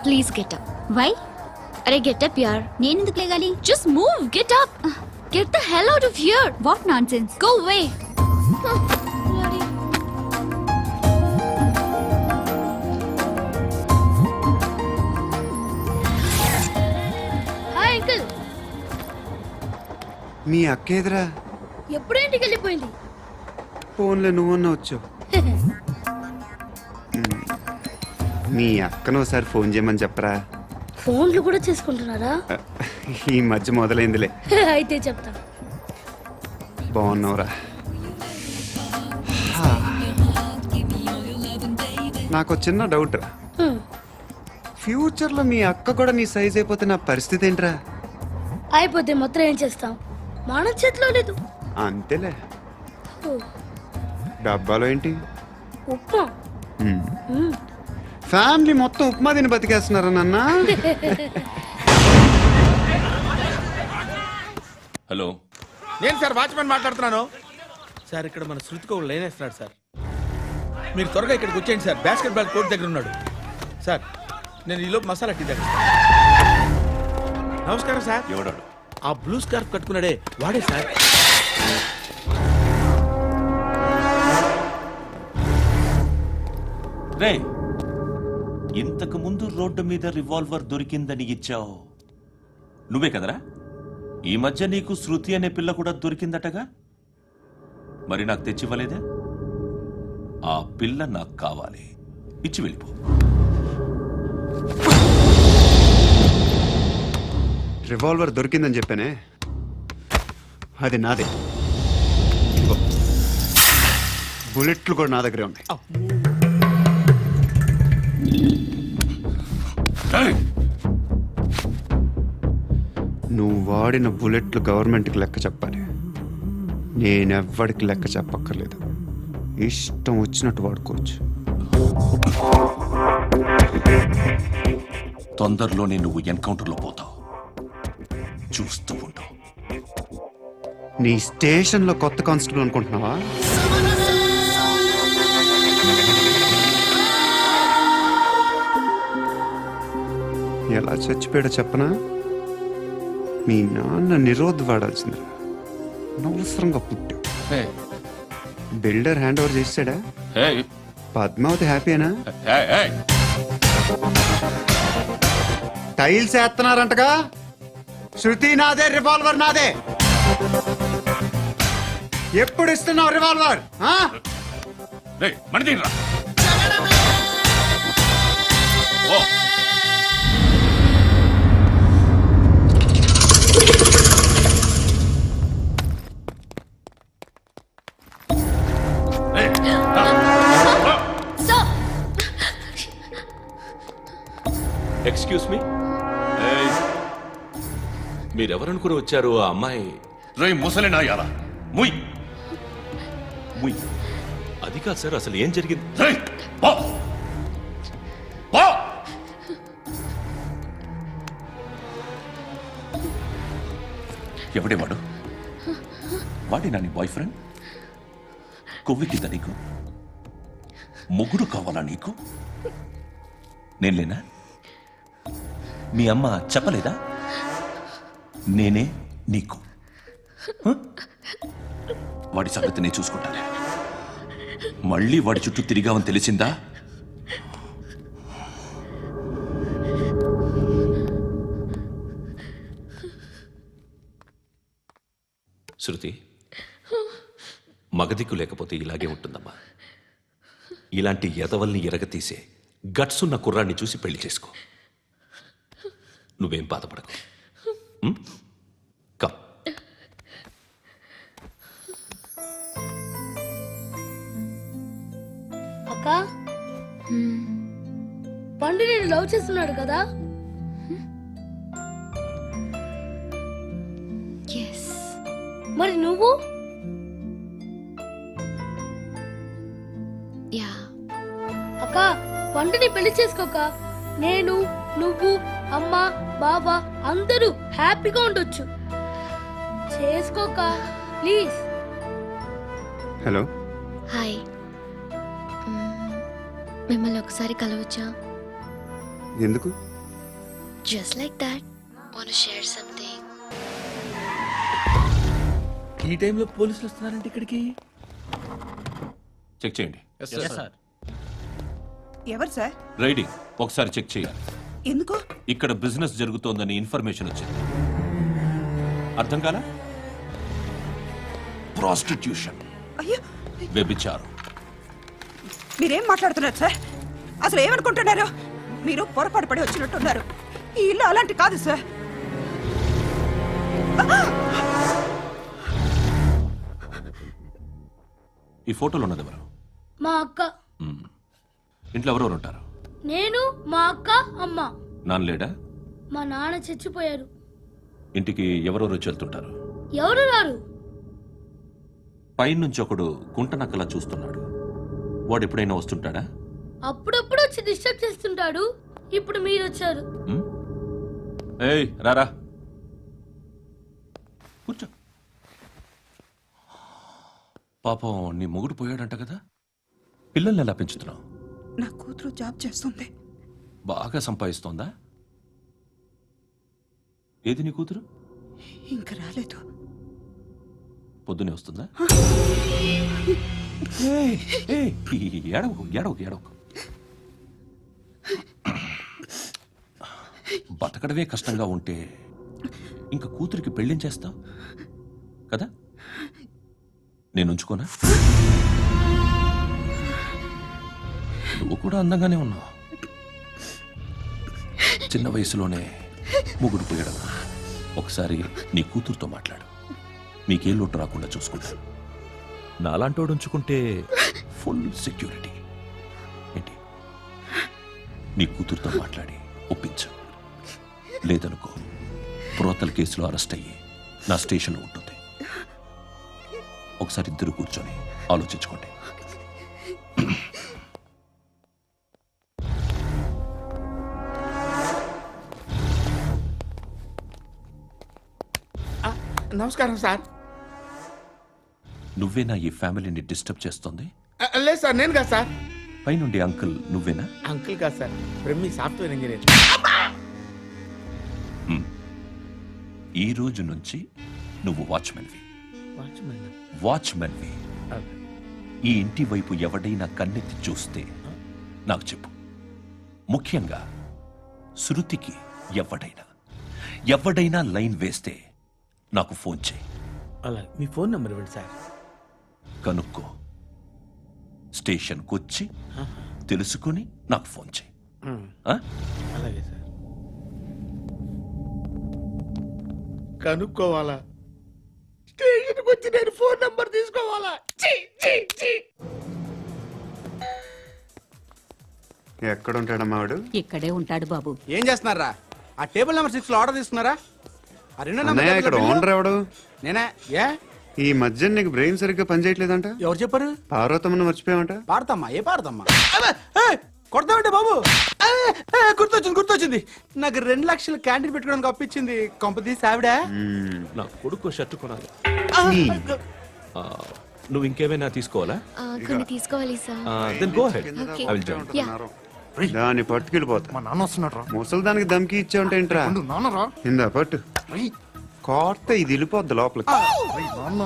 [SPEAKER 2] Please get up.
[SPEAKER 9] వై?
[SPEAKER 2] అరే గెట్ అప్ యార్.
[SPEAKER 9] నేనెందుకు లేగాలి?
[SPEAKER 2] Just move, get up. Get the hell out of here.
[SPEAKER 9] What nonsense.
[SPEAKER 2] Go away. Hi uncle.
[SPEAKER 1] మీ అక్క ఎదురా?
[SPEAKER 2] ఎప్పుడు ఇంటికి వెళ్ళిపోయింది?
[SPEAKER 1] ఫోన్లో నువ్వన్నా వచ్చావు. మీ అక్కను ఒకసారి ఫోన్ చేయమని చెప్పరా.
[SPEAKER 2] ఫోన్లు కూడా చేసుకుంటున్నారా?
[SPEAKER 1] ఈ మధ్య మొదలైందిలే.
[SPEAKER 2] అయితే చెప్తా.
[SPEAKER 1] బాగున్నావురా? నాకు చిన్న డౌట్ రా. ఫ్యూచర్లో మీ అక్క కూడా నీ సైజ్ అయిపోతే నా పరిస్థితి ఏంట్రా?
[SPEAKER 2] అయిపోతే మొత్తం ఏం చేస్తాం? మన చేతిలో లేదు.
[SPEAKER 1] అంతేలే. డబ్బాలో ఏంటి?
[SPEAKER 2] ఉప్మా.
[SPEAKER 1] ఫ్యామిలీ మొత్తం ఉప్మా తిని బతికేస్తున్నారా నాన్న?
[SPEAKER 10] హలో,
[SPEAKER 5] నేను సార్ వాచ్మెన్ మాట్లాడుతున్నాను. సార్ ఇక్కడ మన శృతికో లైన్ వేస్తున్నాడు సార్. మీరు త్వరగా ఇక్కడికి వచ్చేయండి సార్. బాస్కెట్ బాల్ కోర్ట్ దగ్గర ఉన్నాడు సార్. నేను ఈలోపు మసాలా టీ దగ్గర. నమస్కారం సార్.
[SPEAKER 10] ఎవడాడు?
[SPEAKER 5] ఆ బ్లూ స్కార్ఫ్ కట్టుకున్నాడే వాడే సార్.
[SPEAKER 10] రే, ఇంతకు ముందు రోడ్డు మీద రివాల్వర్ దొరికిందని ఇచ్చావు నువ్వే కదరా? ఈ మధ్య నీకు శృతి అనే పిల్ల కూడా దొరికిందటగా, మరి నాకు తెచ్చివ్వలేదే? ఆ పిల్ల నాకు కావాలి, ఇచ్చి వెళ్ళిపో.
[SPEAKER 1] రివాల్వర్ దొరికిందని చెప్పానే, అది నాదే. ఇదిగో, బుల్లెట్లు కూడా నా దగ్గరే ఉన్నాయి. నువ్వు వాడిన బుల్లెట్లు గవర్నమెంట్కి లెక్క చెప్పాలి. నేనెవ్వడికి లెక్క చెప్పక్కర్లేదు. ఇష్టం వచ్చినట్టు వాడుకోవచ్చు.
[SPEAKER 10] తొందరలోనే నువ్వు ఎన్కౌంటర్లో పోతావు, చూస్తూ ఉంటావు.
[SPEAKER 1] నీ స్టేషన్లో కొత్త కానిస్టేబుల్ అనుకుంటున్నావా? ఎలా చచ్చిపోయాడో చెప్పనా? మీ నాన్న నిరోధ్ వాడాల్సిందిరా. అనవసరంగా పుట్టావు. బిల్డర్ హ్యాండ్ ఓవర్ చేసాడా? పద్మావతి హ్యాపీనా? టైల్స్ వేస్తున్నారంటగా. శృతి నాదే, రివాల్వర్ నాదే. ఎప్పుడు ఇస్తున్నావు రివాల్వర్?
[SPEAKER 10] ఎక్స్క్యూజ్ మీ, మీరెవరనుకుని వచ్చారు? ఆ అమ్మాయి రే ముసలి నాయాల ముయ్ ముయ్. అది కాదు సార్, అసలు ఏం జరిగింది? ఎవడే వాడు? వాడి నీ బాయ్ ఫ్రెండ్? కొవ్వికిద్ద నీకు? మొగుడు కావాలా నీకు? నేను లేనా? మీ అమ్మ చెప్పలేదా నేనే నీకు? వాడి సంగతి నేను చూసుకుంటాను. మళ్ళీ వాడి చుట్టూ తిరిగావని తెలిసిందా? శృతి, మగదిక్కు లేకపోతే ఇలాగే ఉంటుందమ్మా. ఇలాంటి ఎదవల్ని ఎరగతీసే గట్స్ ఉన్న కుర్రాన్ని చూసి పెళ్లి చేసుకో. నువ్వేం బాధపడకు. కమ్.
[SPEAKER 9] అక్క, పండు నేను లవ్ చేస్తున్నాడు కదా? మరి నువ్వు?
[SPEAKER 2] యా.
[SPEAKER 9] అక్క, పండుని పెళ్లి చేసుకోక నేను, నువ్వు, అమ్మ, బావ అందరూ హ్యాపీగా ఉండొచ్చు. చేసుకోక ప్లీజ్.
[SPEAKER 1] Hello,
[SPEAKER 2] hi. మిమ్మల్ని ఒకసారి కలవచ్చా?
[SPEAKER 1] ఎందుకు?
[SPEAKER 2] Just like that. Want to share something.
[SPEAKER 5] ఈ టైంలో పోలీసులు వస్తున్నారంటే ఇక్కడికి?
[SPEAKER 10] చెక్ చేయండి.
[SPEAKER 13] ఎవరు సార్?
[SPEAKER 10] రైడింగ్ ఒకసారి చెక్ చేయాలి.
[SPEAKER 13] ఎందుకు?
[SPEAKER 10] ఇక్కడ బిజినెస్ జరుగుతోందని ఇన్ఫర్మేషన్ వచ్చింది. అర్థం కాలా? ప్రాస్టిట్యూషన్,
[SPEAKER 13] అయ్యో,
[SPEAKER 10] వ్యభిచారం.
[SPEAKER 13] మీరేం మాట్లాడుతున్నారు సార్? అసలు ఏమనుకుంటున్నారు? మీరు పొరపాటు పడి వచ్చినట్టున్నారు. ఈ ఇల్లు అలాంటి కాదు సార్.
[SPEAKER 10] ఈ ఫోటోలో ఉన్నది ఎవరు?
[SPEAKER 9] మా అక్క.
[SPEAKER 10] ఇంట్లో ఎవరెవరు ఉంటారు?
[SPEAKER 9] నేను, మా అక్క, అమ్మ.
[SPEAKER 10] నాన్న లేడా?
[SPEAKER 9] మా నాన్న చచ్చిపోయారు.
[SPEAKER 10] ఇంటికి ఎవరెవరు వచ్చి వెళ్తుంటారు?
[SPEAKER 9] ఎవరు రారు.
[SPEAKER 10] పైనుంచి ఒకడు గుంట నక్కలా చూస్తున్నాడు. వాడు ఎప్పుడైనా వస్తుంటాడా?
[SPEAKER 9] అప్పుడప్పుడు వచ్చి డిస్టర్బ్ చేస్తుంటాడు. ఇప్పుడు మీరు వచ్చారు.
[SPEAKER 10] ఏయ్ రారా, కూర్చో. పాపం నీ మొగుడు పోయాడంట కదా, పిల్లల్ని ఎలా పెంచుతున్నావు?
[SPEAKER 13] నా కూతురు జాబ్ చేస్తుంది.
[SPEAKER 10] బాగా సంపాదిస్తోందా? ఏది నీ కూతురు?
[SPEAKER 13] ఇంకా రాలేదు.
[SPEAKER 10] పొద్దునే వస్తుందా? ఏయ్, ఏయ్, ఏడవకు ఏడవకు ఏడవకు. బతకడమే కష్టంగా ఉంటే ఇంకా కూతురికి పెళ్ళించేస్తావు కదా? నేను ఉంచుకోనా? నువ్వు కూడా అందంగానే ఉన్నావు. చిన్న వయసులోనే ముగ్గురు పోయడం. ఒకసారి నీ కూతురుతో మాట్లాడు. నీకే లోటు రాకుండా చూసుకుంటాను. నాలాంటోడు ఉంచుకుంటే ఫుల్ సెక్యూరిటీ. ఏంటి? నీ కూతురుతో మాట్లాడి ఒప్పించు. లేదనుకో ప్రోతల కేసులో అరెస్ట్ అయ్యి నా స్టేషన్లో ఉంటుంది. ఒకసారి ఇద్దరు కూర్చొని ఆలోచించుకోండి.
[SPEAKER 5] నమస్కారం సార్.
[SPEAKER 10] నువ్వేనా ఈ ఫ్యామిలీని డిస్టర్బ్ చేస్తుంది?
[SPEAKER 5] లేదు సార్, నేను కాదు సార్.
[SPEAKER 10] పైనుండి అంకుల్ నువ్వేనా?
[SPEAKER 5] అంకుల్ కాదు సార్, బ్రహ్మి సాఫ్ట్వేర్ ఇంజనీర్.
[SPEAKER 10] ఈ రోజు నుంచి నువ్వు వాచ్మెన్వి.
[SPEAKER 5] వాచ్మెన్.
[SPEAKER 10] వాచ్మెన్వి. ఈ ఇంటి వైపు ఎవడైనా కన్నెత్తి చూస్తే నాకు చెప్పు. ముఖ్యంగా శృతికి ఎవడైనా లైన్ వేస్తే నాకు ఫోన్ చేయి.
[SPEAKER 5] అలా మీ ఫోన్ నెంబర్ ఇవ్వండి సార్.
[SPEAKER 10] కనుక్కో. స్టేషన్కి వచ్చి తెలుసుకుని నాకు ఫోన్ చేయి. ఆ?
[SPEAKER 5] అలాగే సార్. కనుక్కోవాలా? స్టేషన్కి వచ్చి నేను ఫోన్ నంబర్ తీసుకోవాలా? ఛీ, ఛీ, ఛీ.
[SPEAKER 1] ఎక్కడ ఉంటాడమ్మా వాడు?
[SPEAKER 13] ఇక్కడే ఉంటాడు బాబు.
[SPEAKER 5] ఏం చేస్తున్నారా? ఆ టేబుల్ నెంబర్ 6 లో ఆర్డర్ తీసుకున్నారా? ఆ రెండో
[SPEAKER 1] అన్నయ్య, ఇక్కడ ఓనర్ ఎవడు?
[SPEAKER 5] నేనే. ఏ
[SPEAKER 1] ఈ మధ్య నీకు బ్రెయిన్ సరిగ్గా పనిచేయట్లేదంట.
[SPEAKER 5] ఎవరు చెప్పారు?
[SPEAKER 1] పార్వతమ్మను మర్చిపోయామంట.
[SPEAKER 5] పాడతామ్మా. ఏ పాడతామ్మా? కొడతామంటే బాబు. గుర్తొచ్చింది. నాకు 2 లక్షలు క్యాంటీన్ పెట్టుకోవడానికి అప్పించింది కొంపతీసి ఆవిడ.
[SPEAKER 10] నా కొడుకు షర్ట్ కొనాలి. నువ్వు ఇంకేమైనా తీసుకోవాలా?
[SPEAKER 2] కొన్ని తీసుకోవాలి sir.
[SPEAKER 10] Then go head.
[SPEAKER 2] Okay.
[SPEAKER 10] I will join.
[SPEAKER 2] Yeah.
[SPEAKER 1] దాన్ని పట్టుకెళ్ళిపోతా.
[SPEAKER 11] మా నాన్న వస్తున్నాడు.
[SPEAKER 1] ముసలి దానికి దమ్కి ఇచ్చావంటే ఏంట్రా?
[SPEAKER 11] నాన్నరా
[SPEAKER 1] ఇందా పట్టు. కోర్త ఇది వెళ్ళిపోద్ది లోపలికి.
[SPEAKER 11] నాన్న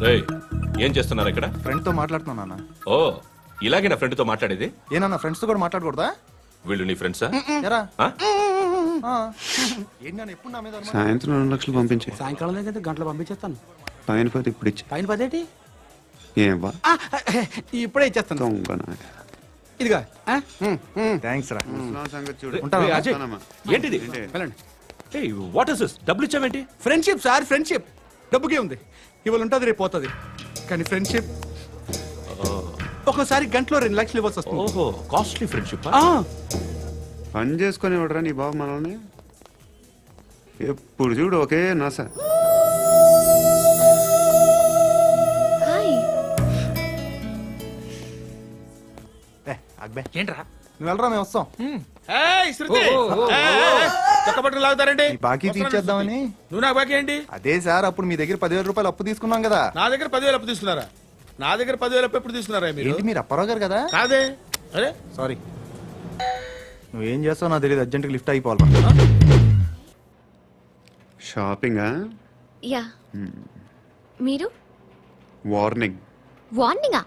[SPEAKER 10] రేయ్, ఏం చేస్తున్నారు ఇక్కడ?
[SPEAKER 11] ఫ్రెండ్ తో మాట్లాడుతున్నా నాన్న.
[SPEAKER 10] ఓ, ఇలాగే నా ఫ్రెండ్ తో మాట్లాడేది?
[SPEAKER 11] ఏనా ఫ్రెండ్స్ తో కూడా మాట్లాడకూడదా?
[SPEAKER 10] వీళ్ళు నీ ఫ్రెండ్సా?
[SPEAKER 11] ఎరా
[SPEAKER 10] ఆ?
[SPEAKER 11] ఏంటి నాన్న ఎప్పుడు నా మీద అనుమానం?
[SPEAKER 1] సాయంత్రం 2 లక్షలు పంపించే.
[SPEAKER 5] సాయంకాలం దగ్గర గంటలు పంపించేస్తాను.
[SPEAKER 1] పైన పోతే ఇప్పుడు ఇచ్చే.
[SPEAKER 5] పైన 10
[SPEAKER 1] ఏం వా
[SPEAKER 5] ఇప్పుడే ఇచ్చేస్తాను.
[SPEAKER 1] దొంగనా.
[SPEAKER 5] ఇదిగా
[SPEAKER 11] థ్యాంక్స్ రా.
[SPEAKER 1] ముసలాం సంగతి చూడు.
[SPEAKER 10] రేయ్, అజయ్,
[SPEAKER 1] వస్తానమ్మా.
[SPEAKER 10] ఏంటిది?
[SPEAKER 5] వెళ్ళండి.
[SPEAKER 10] ఏయ్, వాట్ ఇస్ దిస్? డబ్బులు ఇచ్చావేంటి?
[SPEAKER 5] Friendship sir, friendship. డబ్బుకే ఉంది. ఇవాళ ఉంటుంది, రేపు పోతుంది. కానీ ఫ్రెండ్షిప్ ఒక్కోసారి గంటలో 2 లక్షలు ఇవ్వాల్సి వస్తుంది.
[SPEAKER 10] ఓహో, కాస్ట్లీ ఫ్రెండ్షిప్.
[SPEAKER 1] పని చేసుకొని ఇవ్వడరా నీ బాబు మనల్ని? ఎప్పుడు చూడు ఒకే నాస.
[SPEAKER 2] హాయ్.
[SPEAKER 11] అక్బే
[SPEAKER 5] ఏంట్రా?
[SPEAKER 11] నువ్వు వెళ్ళరా, మేము వస్తాం.
[SPEAKER 5] చక్కబట్టలు లాగుతారండి.
[SPEAKER 11] ఈ బాకీ తీర్చేద్దామని.
[SPEAKER 5] నువ్వు నాకు బాకీ ఏంటి?
[SPEAKER 11] అదే సార్, అప్పుడు మీ దగ్గర 10,000 రూపాయలు అప్పు తీసుకున్నాం కదా.
[SPEAKER 5] నా దగ్గర 10,000 అప్పు తీసుకున్నారా? నా దగ్గర 10,000 అప్పు ఎప్పుడు తీసుకున్నారా మీరు?
[SPEAKER 11] ఏంటి మీరు అప్పారావు గారు కదా?
[SPEAKER 5] కాదే. అరే
[SPEAKER 11] సారీ. నువ్వేం చేస్తావు నాకు తెలియదు. అర్జెంట్గా లిఫ్ట్ అయిపోవాలి.
[SPEAKER 1] షాపింగా?
[SPEAKER 2] యా. మీరు?
[SPEAKER 1] వార్నింగ్.
[SPEAKER 2] వార్నింగా?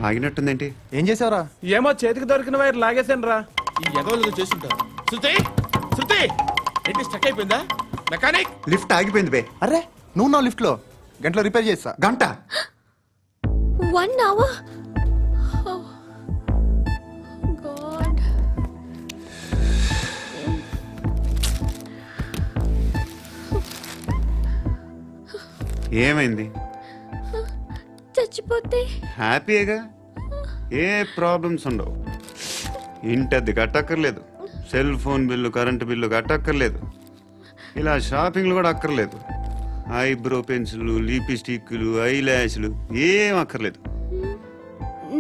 [SPEAKER 1] ఆగినట్టుందేంటి?
[SPEAKER 11] ఏం చేసావురా?
[SPEAKER 4] ఏమో చేతికి దొరికిన వైర్ లాగేసాను రా.
[SPEAKER 5] ఈ ఎగవలు చేస్తుంటారు. శృతి ఏంటి స్టక్ అయిపోయిందా? మెకానిక్.
[SPEAKER 1] లిఫ్ట్ ఆగిపోయింది బే.
[SPEAKER 11] అరే నువ్వు నా లిఫ్ట్ లో గంటలో రిపేర్ చేస్తా.
[SPEAKER 1] గంట?
[SPEAKER 2] 1 hour? Oh. God.
[SPEAKER 1] ఏమైంది?
[SPEAKER 2] చచ్చిపోతే?
[SPEAKER 1] హ్యాపీగా, ఏ ప్రాబ్లమ్స్ ఉండవు. ఇంటద్ది కట్టక్కర్లేదు, cell phone bill, current bill కట్టక్కర్లేదు, ఇలా షాపింగ్లు కూడా అక్కర్లేదు. ఐబ్రో పెన్సిల్, లిప్స్టిక్లు, ఐ ల్యాష్లు ఏం అక్కర్లేదు.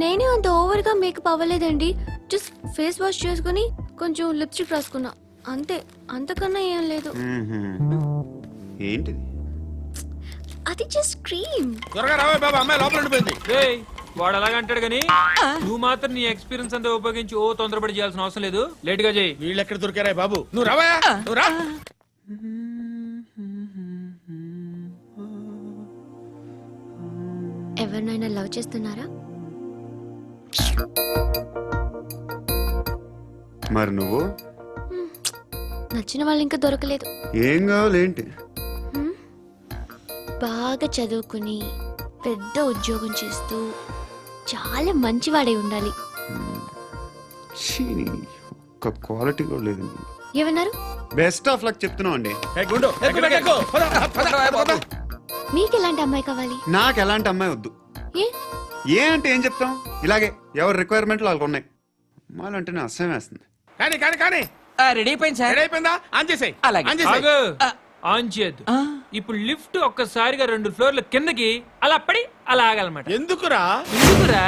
[SPEAKER 2] నేనే అంత ఓవర్గా మేకప్ అవ్వలేదండి. జస్ట్ ఫేస్ వాష్ చేసుకుని కొంచెం లిప్స్టిక్ రాసుకున్నా అంతే. అంతకన్నా ఏం లేదు.
[SPEAKER 1] ఏంటిది?
[SPEAKER 2] అది జస్ట్ క్రీమ్.
[SPEAKER 5] త్వరగా రావే బాబా, అమ్మాయి లోపల ఉండిపోయింది.
[SPEAKER 4] రేయ్, వాడు అలాగంటాడు కానీ నువ్వు మాత్రం నీ ఎక్స్పీరియన్స్ అంతా ఉపయోగించి ఓ తొందరపడి చేయాల్సిన అవసరం లేదు లేట్ గా చేయి.
[SPEAKER 5] వీళ్ళు ఎక్కడ దొరికారా బాబు? నువ్వు రావా, నువ్వు రా.
[SPEAKER 2] ఎవరినైనా లవ్ చేస్తున్నారా?
[SPEAKER 1] మరి నువ్వు
[SPEAKER 2] నచ్చిన వాళ్ళు ఇంకా దొరకలేదు.
[SPEAKER 1] ఏం కావాలేంటి?
[SPEAKER 2] బాగా చదువుకుని పెద్ద ఉద్యోగం చేస్తూ చాలా మంచివాడై ఉండాలి.
[SPEAKER 1] ఛీ, ఒక్క క్వాలిటీ కూడా లేదు.
[SPEAKER 2] ఏమన్నారు?
[SPEAKER 1] బెస్ట్ ఆఫ్ లక్ చెప్తున్నావు అండి.
[SPEAKER 5] ఏ గుండు, ఎక్కు, ఎక్కు. పద, పద, పద.
[SPEAKER 2] మీకు ఎలాంటి అమ్మాయి కావాలి?
[SPEAKER 1] నాకు ఎలాంటి అమ్మాయి వద్దు.
[SPEAKER 2] ఏ
[SPEAKER 1] ఏ అంటే ఏం చెప్తాం, ఇలాగే ఎవరి రిక్వైర్మెంట్లు వాళ్ళకు ఉన్నాయి. అమ్మాయిలంటేనే అసహ్యం వేస్తుంది.
[SPEAKER 5] కానీ కానీ కానీ
[SPEAKER 12] రెడీ అయిపోయింది సార్.
[SPEAKER 5] రెడీ అయిపోయిందా? ఆన్ చేసేయ్.
[SPEAKER 12] అలాగే.
[SPEAKER 5] ఆన్ చేసేయ్.
[SPEAKER 4] ఆగు. ఆన్ చేయద్దు. ఇప్పుడు లిఫ్ట్ ఒక్కసారిగా 2 ఫ్లోర్ల కిందకి అలా పడి అలా ఆగాలన్నమాట.
[SPEAKER 5] ఎందుకురా?
[SPEAKER 4] ఎందుకురా?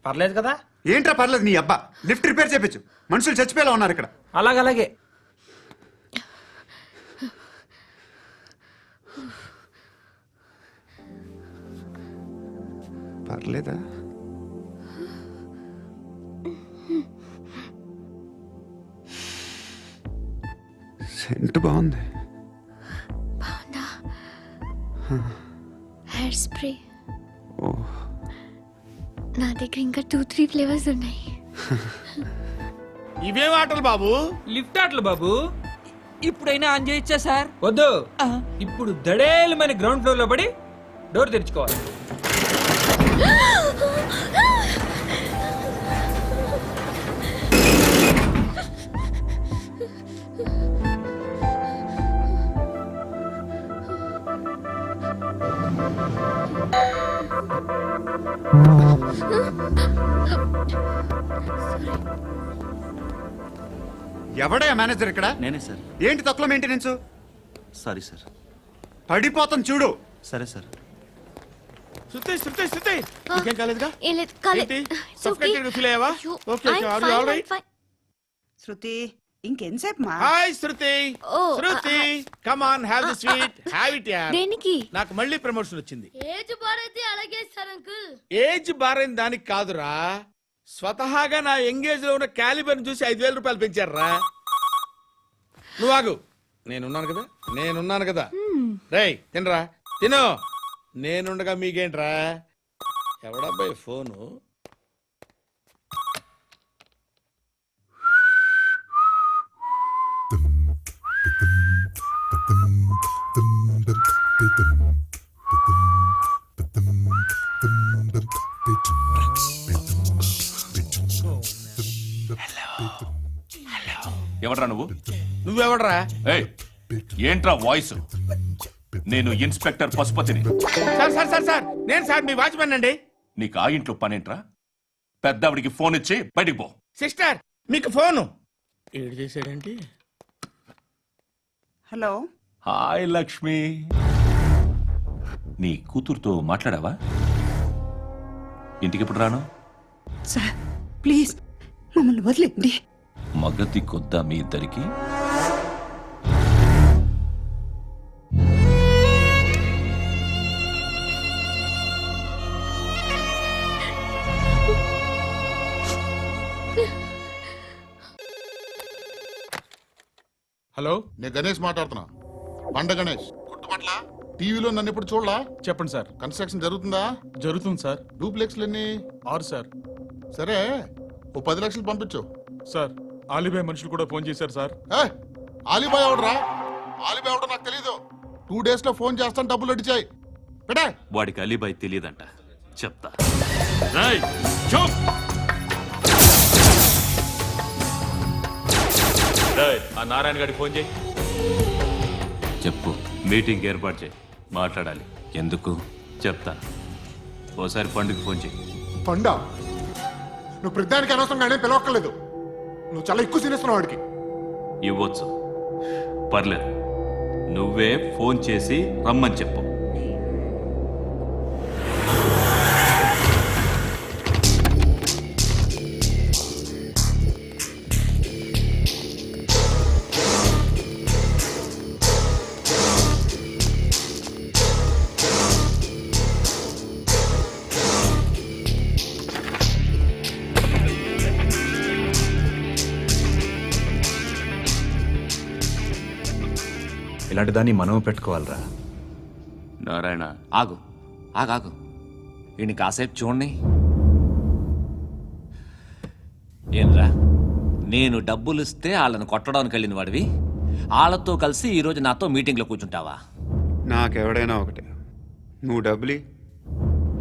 [SPEAKER 12] పర్లేదు కదా?
[SPEAKER 1] ఏంట్రా పర్లేదు నీ అబ్బా. లిఫ్ట్ రిపేర్ చేపించు. మనుషులు చచ్చిపోయేలా ఉన్నారు ఇక్కడ.
[SPEAKER 12] అలాగే.
[SPEAKER 1] పర్లేదా? సెంట్ బాగుంది.
[SPEAKER 2] బాగుందా? Hair spray.
[SPEAKER 1] ఓ,
[SPEAKER 2] నా దగ్గర ఇంకా 2-3 ఫ్లేవర్స్ ఉన్నాయి.
[SPEAKER 5] ఇవేం ఆటలు బాబు?
[SPEAKER 4] లిఫ్ట్ ఆటలు బాబు.
[SPEAKER 12] ఇప్పుడైనా ఆన్ చేయొచ్చా సార్?
[SPEAKER 4] వద్దు. ఇప్పుడు దడేలమైన గ్రౌండ్ ఫ్లోర్ లో పడి డోర్ తెరుచుకోవాలి.
[SPEAKER 1] ఎవడయ్యా మేనేజర్ ఇక్కడ?
[SPEAKER 12] నేనే సార్.
[SPEAKER 1] ఏంటి తక్కువ మెయింటెనెన్స్?
[SPEAKER 12] Sorry sir.
[SPEAKER 1] పడిపోతాం చూడు.
[SPEAKER 12] సరే సార్.
[SPEAKER 5] శృతి, శృతి, శృతి. నీకేం కాలేదుగా?
[SPEAKER 2] ఏం లేదు, కాలేదు.
[SPEAKER 5] ఏంటి?
[SPEAKER 2] It's okay.
[SPEAKER 5] Suffocated గా ఫీల్ అయ్యావా?
[SPEAKER 2] అయ్యో,
[SPEAKER 5] okay,
[SPEAKER 2] I'm
[SPEAKER 5] are you
[SPEAKER 2] fine,
[SPEAKER 5] all
[SPEAKER 2] I'm
[SPEAKER 5] right?
[SPEAKER 2] fine.
[SPEAKER 13] Shruti ఇంకెంతసేపు మా?
[SPEAKER 5] హాయ్ శృతి.
[SPEAKER 2] ఓ,
[SPEAKER 5] Shruti, come on, have the sweet. Have it యార్.
[SPEAKER 2] దేనికి?
[SPEAKER 5] నాకు మళ్ళీ ప్రమోషన్ వచ్చింది.
[SPEAKER 2] ఏజ్ బారైతే అలాగే సార్ అంకుల్.
[SPEAKER 5] ఏజ్ బారైన దానికి కాదురా, స్వతహాగా నా ఎంగేజ్ లో ఉన్న క్యాలిబర్ చూసి 5,000 రూపాయలు పెంచారా. నువ్వు ఆగు, నేనున్నాను కదా. రేయ్ తినరా, తిను. నేనుండగా మీకేంట్రా? ఎవడబ్బాయి ఫోను?
[SPEAKER 10] ఎవడ్రా నువ్వు?
[SPEAKER 5] నువ్వెవడరా?
[SPEAKER 10] ఏయ్, ఏంట్రా వాయిస్? నేను ఇన్స్పెక్టర్ పశుపతిని.
[SPEAKER 5] సార్ సార్ సార్ సార్, నేను సార్ మీ వాచ్మెన్ అండి.
[SPEAKER 10] నీకు ఆ ఇంట్లో పనేంట్రా? పెద్దవిడికి ఫోన్ ఇచ్చి బయటికి పో.
[SPEAKER 5] సిస్టర్, మీకు ఫోను. ఏడు చేశాడేంటి?
[SPEAKER 13] హలో.
[SPEAKER 10] హాయ్ లక్ష్మి. నీ కూతురుతో మాట్లాడావా? ఇంటికి ఎప్పుడు రాను?
[SPEAKER 13] సార్ ప్లీజ్ మమ్మల్ని వదిలేండి.
[SPEAKER 10] మగతి కొద్దా మీ ఇద్దరికి?
[SPEAKER 6] హలో,
[SPEAKER 11] నేను గణేష్ మాట్లాడుతున్నా. బండ గణేష్ గుర్తుపట్ల? టీవీలో నన్ను ఇప్పుడు చూడలా?
[SPEAKER 6] చెప్పండి సార్.
[SPEAKER 11] కన్స్ట్రక్షన్ జరుగుతుందా?
[SPEAKER 6] జరుగుతుంది సార్.
[SPEAKER 11] డూప్లెక్స్లు ఎన్ని?
[SPEAKER 6] 6 సార్.
[SPEAKER 11] సరే, ఓ 10 లక్షలు పంపించు.
[SPEAKER 6] సార్, ఆలిబాయ్ మనుషులు కూడా ఫోన్ చేశారు సార్.
[SPEAKER 11] ఆలిబాయ్ ఎవడరా? ఆలిబాయ్ ఎవడో నాకు తెలీదు. 2 days లో ఫోన్ చేస్తాను, డబ్బులు అడిచాయి. పెట్టే.
[SPEAKER 8] వాడికి అలీబాయ్ తెలియదంట, చెప్తా. ఆ నారాయణ గారికి ఫోన్ చేయి.
[SPEAKER 7] చెప్పు.
[SPEAKER 8] మీటింగ్ ఏర్పాటు చేయి, మాట్లాడాలి.
[SPEAKER 7] ఎందుకు?
[SPEAKER 8] చెప్తా. ఓసారి పండుగ ఫోన్ చేయి.
[SPEAKER 11] పండా, నువ్వు ప్రతిదానికి అనవసరంగానే పిలవక్కర్లేదు. నువ్వు చాలా ఎక్కువ సీనిస్తున్నావు వాడికి.
[SPEAKER 8] ఇవ్వచ్చు, పర్లేదు. నువ్వే ఫోన్ చేసి రమ్మని చెప్పు.
[SPEAKER 12] ఇలాంటి దాన్ని మనం పెట్టుకోవాలిరా.
[SPEAKER 8] నారాయణ,
[SPEAKER 7] ఆగు ఆగాగు, ఈయన కాసేపు చూడండి. ఏంరా, నేను డబ్బులు ఇస్తే వాళ్ళని కొట్టడానికి వెళ్ళిన వాడివి, వాళ్ళతో కలిసి ఈరోజు నాతో మీటింగ్లో కూర్చుంటావా?
[SPEAKER 1] నాకెవడైనా ఒకటే, నువ్వు డబ్బులి,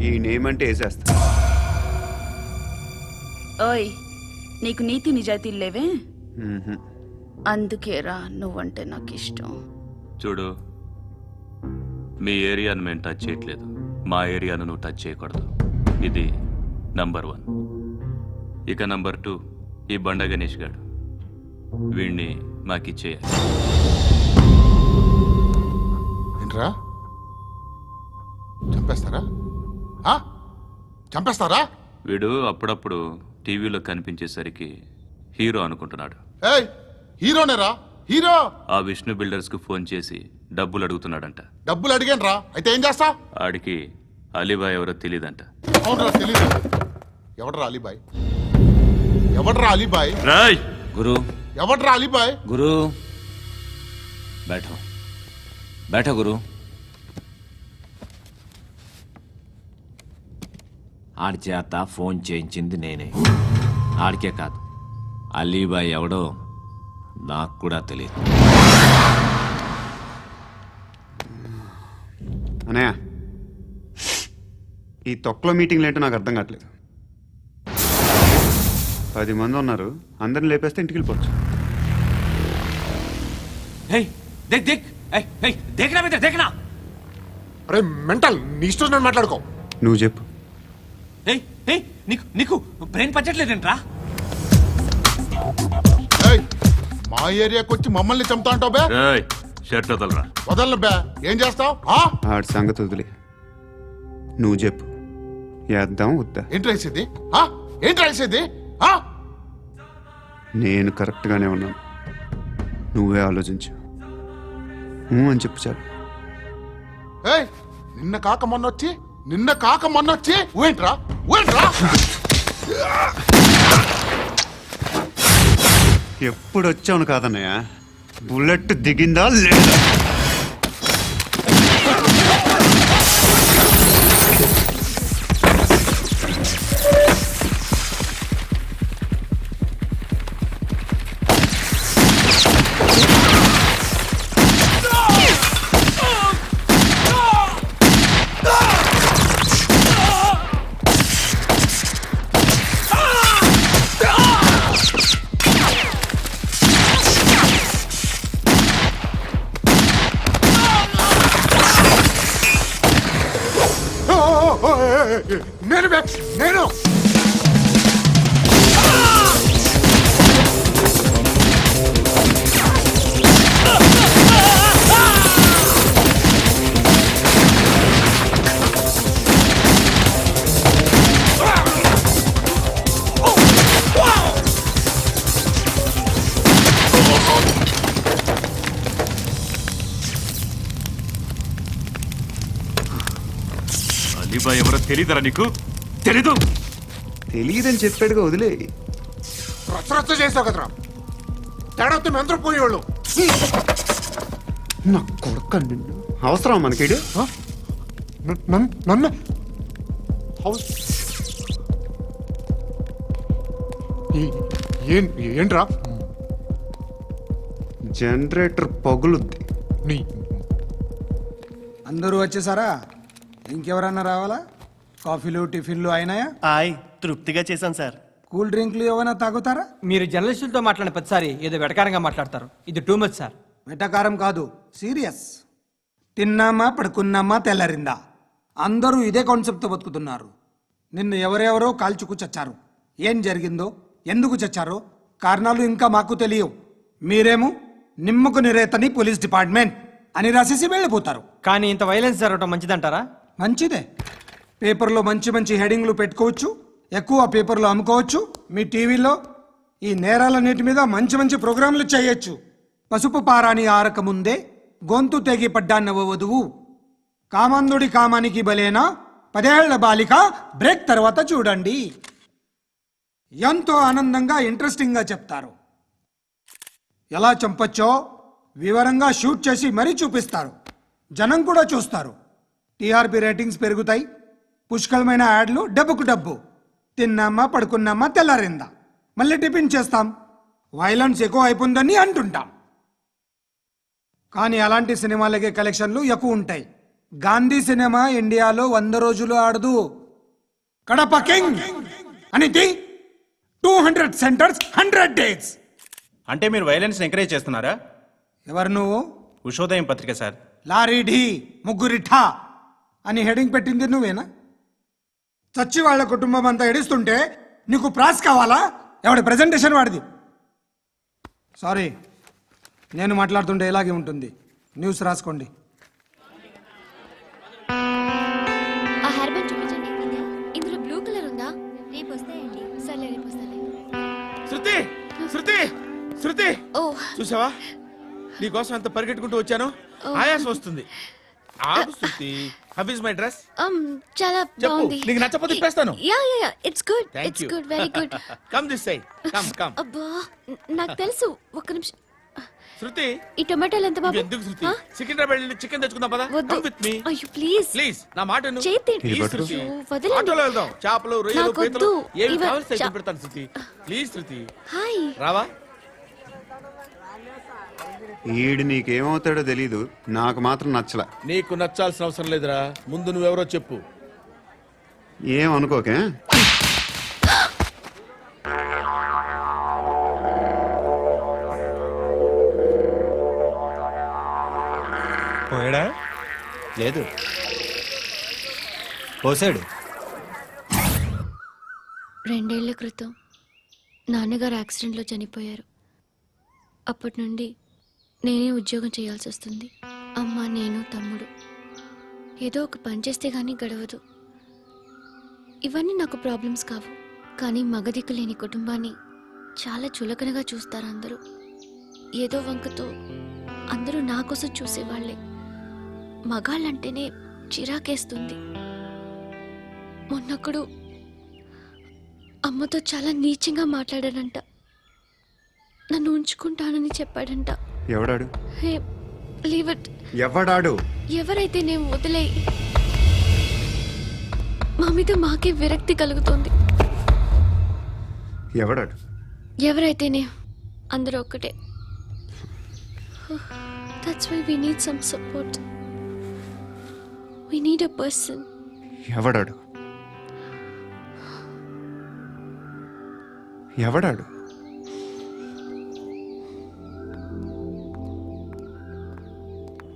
[SPEAKER 1] ఈ నేమ్ అంటే వేసేస్తా.
[SPEAKER 9] ఓయ్, నీకు నీతి నిజాయితీలు లేవే,
[SPEAKER 1] మ్మ్హ్మ్.
[SPEAKER 9] అందుకేరా నువ్వంటే నాకు ఇష్టం.
[SPEAKER 8] చూడు, మీ ఏరియాను మేము టచ్ చేయట్లేదు, మా ఏరియాను నువ్వు టచ్ చేయకూడదు. ఇది నంబర్ 1. ఇక నంబర్ 2, ఈ బండ గణేష్ గాడు, వీణ్ణి మాకిచ్చేయాలి.
[SPEAKER 11] ఏంట్రా, చంపేస్తారా? ఆ? చంపేస్తారా?
[SPEAKER 8] వీడు అప్పుడప్పుడు టీవీలో కనిపించేసరికి హీరో అనుకుంటున్నాడు.
[SPEAKER 11] ఏయ్, హీరోనేరా, హీరో.
[SPEAKER 8] ఆ విష్ణు బిల్డర్స్కు ఫోన్ చేసి డబ్బులు అడుగుతున్నాడంట.
[SPEAKER 11] డబ్బులు అడిగాను రా, అయితే ఏం చేస్తా?
[SPEAKER 8] ఆడికి అలీబాయ్ ఎవరో తెలీదంట.
[SPEAKER 11] అవునరా, తెలీదు. ఎవడరా అలీబాయ్? ఎవడరా అలీబాయ్?
[SPEAKER 8] రాయ్
[SPEAKER 7] గురు,
[SPEAKER 11] ఎవడరా అలీబాయ్?
[SPEAKER 7] గురు, బైఠో బైఠో గురు. ఆడి చేత ఫోన్ చేయించింది నేనే. ఆడికే కాదు, అలీబాయ్ ఎవడో నాకు కూడా తెలియదు.
[SPEAKER 1] అనయ్య, ఈ తొక్కలో మీటింగ్లు ఏంటో నాకు అర్థం కావట్లేదు. 10 మంది ఉన్నారు, అందరిని లేపేస్తే ఇంటికి వెళ్ళిపోవచ్చు.
[SPEAKER 11] అరే మెంటల్, నీ ఇష్టం నేను మాట్లాడుకో.
[SPEAKER 1] నువ్వు చెప్పు.
[SPEAKER 10] నీకు బ్రెయిన్ పచ్చట్లేదేంట్రా?
[SPEAKER 11] ఏయ్, మా ఏరియాకి వచ్చి మమ్మల్ని చంపుతా అంటావు బే?
[SPEAKER 8] రాయ్ షర్ట్ వదలరా.
[SPEAKER 11] వదలను బే, ఏం చేస్తావు?
[SPEAKER 1] ఆడి సంగతి వదిలే, నువ్వు చెప్పు, వేద్దాం వద్దా?
[SPEAKER 11] ఏంటి రాసేది? ఏంటి రాసేది?
[SPEAKER 1] నేను కరెక్ట్గానే ఉన్నాను, నువ్వే ఆలోచించు. అని చెప్పు చాలు.
[SPEAKER 11] ఏయ్, నిన్న కాక మొన్నొచ్చి ఊయంట్రా.
[SPEAKER 1] ఎప్పుడు వచ్చావును కాదన్నయ్య, బుల్లెట్ దిగిందా లేదా?
[SPEAKER 11] నేను
[SPEAKER 8] అలీబాయ్ ఎవరో తెలీదరా నీకు? తెలీదు?
[SPEAKER 1] తెలియదని చెప్పాడుగా, వదిలే.
[SPEAKER 11] రచ్చ చేసావు కదరా, తేడా వస్తే మెంతరం పోయేవాళ్ళు.
[SPEAKER 1] నా కొడుక, నిన్ను అవసరం మనకేడు?
[SPEAKER 11] నన్ను ఏంట్రా?
[SPEAKER 1] జనరేటర్ పగులుద్ది.
[SPEAKER 11] నీ
[SPEAKER 3] అందరూ వచ్చేసారా? ఇంకెవరన్నా రావాలా? కాఫీలు టిఫిన్లు అయినాయా?
[SPEAKER 12] తృప్తిగా చేశాను సార్.
[SPEAKER 3] కూల్ డ్రింక్లు ఏమైనా తాగుతారా?
[SPEAKER 4] మీరు జర్నలిస్టులతో మాట్లాడిన ప్రతిసారి ఏదో వెటకారంగా మాట్లాడతారు. ఇది టూ మచ్ సార్.
[SPEAKER 3] వెటకారం కాదు, సీరియస్. తిన్నామా పడుకున్నామా తెల్లరిందా, అందరూ ఇదే కాన్సెప్ట్తో బతుకుతున్నారు. నిన్ను ఎవరెవరో కాల్చుకు చచ్చారు. ఏం జరిగిందో, ఎందుకు చచ్చారో కారణాలు ఇంకా మాకు తెలియవు. మీరేమో నిమ్మకు నిరేతని పోలీస్ డిపార్ట్మెంట్ అని రాసేసి వెళ్ళిపోతారు.
[SPEAKER 4] కానీ ఇంత వైలెన్స్ జరగడం మంచిదంటారా?
[SPEAKER 3] మంచిదే. పేపర్లో మంచి మంచి హెడింగ్లు పెట్టుకోవచ్చు, ఎక్కువ పేపర్లు అమ్ముకోవచ్చు. మీ టీవీలో ఈ నేరాలన్నిటి మీద మంచి మంచి ప్రోగ్రాంలు చేయొచ్చు. పసుపు పారాని ఆరక ముందే గొంతు తెగి పడ్డాన్నవ వధువు, కామందుడి కామానికి బలేనా 10 ఏళ్ల బాలిక, బ్రేక్ తర్వాత చూడండి. ఎంతో ఆనందంగా ఇంట్రెస్టింగ్గా చెప్తారు. ఎలా చంపొచ్చో, వివరంగా షూట్ చేసి మరీ చూపిస్తారు. జనం కూడా చూస్తారు. టీఆర్పీ రేటింగ్స్ పెరుగుతాయి. పుష్కలమైన యాడ్లు, డబ్బుకు డబ్బు. తిన్నామా, పడుకున్నామా, తెల్లారిందా, మళ్ళీ టిఫిన్ చేస్తాం. వైలెన్స్ ఎక్కువ అయిపోయిందని అంటుంటాం. కానీ అలాంటి సినిమాలకే కలెక్షన్లు ఎక్కువ ఉంటాయి. గాంధీ సినిమా ఇండియాలో 100 రోజులు ఆడదు. కడప కింగ్ అనేది 200 సెంటర్స్ 100 డేస్.
[SPEAKER 12] అంటే మీరు వైలెన్స్ ఎంకరేజ్ చేస్తున్నారా?
[SPEAKER 3] ఎవరు నువ్వు?
[SPEAKER 12] ఉషోదయం పత్రిక సార్.
[SPEAKER 3] లారీ ఢీ ముగ్గురిఠా అని హెడింగ్ పెట్టింది నువ్వేనా? చచ్చి వాళ్ళ కుటుంబం అంతా ఎడుస్తుంటే నీకు ప్రాస్ కావాలా? ఎవడి ప్రెజెంటేషన్ వాడిది. సారీ, నేను మాట్లాడుతుంటే ఇలాగే ఉంటుంది. న్యూస్ రాసుకోండి.
[SPEAKER 2] ఆ హెయిర్ బ్యాండ్ చూపించండి. ఇందులో బ్లూ కలర్ ఉందా?
[SPEAKER 9] రేపు వస్తాయండి.
[SPEAKER 2] సర్లే, రేపు వస్తాలే.
[SPEAKER 5] శృతి శృతి శృతి
[SPEAKER 2] ఓ,
[SPEAKER 5] చూసావా, నీకోసం ఎంత పరిగెట్టుకుంటూ వచ్చాను. ఆయాసం వస్తుంది. ఆగు Shruti. How is my dress?
[SPEAKER 2] చాలా
[SPEAKER 5] చెప్పు.
[SPEAKER 2] బాగుంది.
[SPEAKER 5] నీకు నచ్చకపోతే తిప్పేస్తాను.
[SPEAKER 2] Yeah yeah yeah, it's good.
[SPEAKER 5] Thank
[SPEAKER 2] it's
[SPEAKER 5] you.
[SPEAKER 2] Good, very good.
[SPEAKER 5] Come this side. Come come.
[SPEAKER 2] అబ్బా, నాకు తెలుసు. ఒక్క నిమిషం.
[SPEAKER 5] శృతి
[SPEAKER 2] ఈ టొమాటోలు ఎంత బాబు?
[SPEAKER 5] ఎందుకు శృతి?
[SPEAKER 2] ఆ?
[SPEAKER 5] సికింద్రాబాద్ వెళ్ళి చికెన్ తెచ్చుకుందాం పదా.
[SPEAKER 2] వద్దు.
[SPEAKER 5] కమ్ విత్ మీ
[SPEAKER 2] అయ్యో ప్లీజ్.
[SPEAKER 5] ప్లీజ్. నా మాట విను.
[SPEAKER 2] చేతి
[SPEAKER 5] Please,
[SPEAKER 1] పట్టు.
[SPEAKER 5] శృతి.
[SPEAKER 2] అయ్యో, వదలండి.
[SPEAKER 5] ఆటోలో వెళ్దాం. చేపలు, రొయ్యలు,
[SPEAKER 2] నాకు
[SPEAKER 5] పీతలు
[SPEAKER 2] వద్దు.
[SPEAKER 5] ఏమి
[SPEAKER 2] ఇవ-
[SPEAKER 5] కావాలి
[SPEAKER 2] చా-
[SPEAKER 5] పెడతాను శృతి. Please Shruti.
[SPEAKER 2] హాయ్.
[SPEAKER 5] రావా?
[SPEAKER 1] ఈడు నీకేమవుతాడో తెలీదు, నాకు మాత్రం నచ్చలా.
[SPEAKER 5] నీకు నచ్చాల్సిన అవసరం లేదురా. ముందు నువ్వెవరో చెప్పు.
[SPEAKER 1] ఏం అనుకోకే.
[SPEAKER 12] పోయాడా? లేదు, పోసాడు.
[SPEAKER 2] 2 ఏళ్ల క్రితం నాన్నగారు యాక్సిడెంట్లో చనిపోయారు. అప్పటి నుండి నేనే ఉద్యోగం చేయాల్సి వస్తుంది. అమ్మ, నేను, తమ్ముడు ఏదో ఒక పని చేస్తే గానీ గడవదు. ఇవన్నీ నాకు ప్రాబ్లమ్స్ కావు, కానీ మగదిక్కు లేని కుటుంబాన్ని చాలా చులకనగా చూస్తారు అందరూ. ఏదో వంకతో అందరూ నా కోసం చూసేవాళ్లే. మగాళ్ళంటేనే చిరాకేస్తుంది. మొన్నొక్కడు అమ్మతో చాలా నీచంగా మాట్లాడాడంట. నన్ను ఉంచుకుంటానని చెప్పాడంట.
[SPEAKER 1] ఎవడాడు?
[SPEAKER 2] హే, లీవ్ ఇట్.
[SPEAKER 1] ఎవడాడు?
[SPEAKER 2] ఎవరైతే నేను వదిలే. మా మీద మాకే విరక్తి కలుగుతుంది.
[SPEAKER 1] ఎవడాడు?
[SPEAKER 2] ఎవరైతేనే అందరూ ఒక్కటే. That's why we need some support. We need a person.
[SPEAKER 1] ఎవడాడు? ఎవడాడు?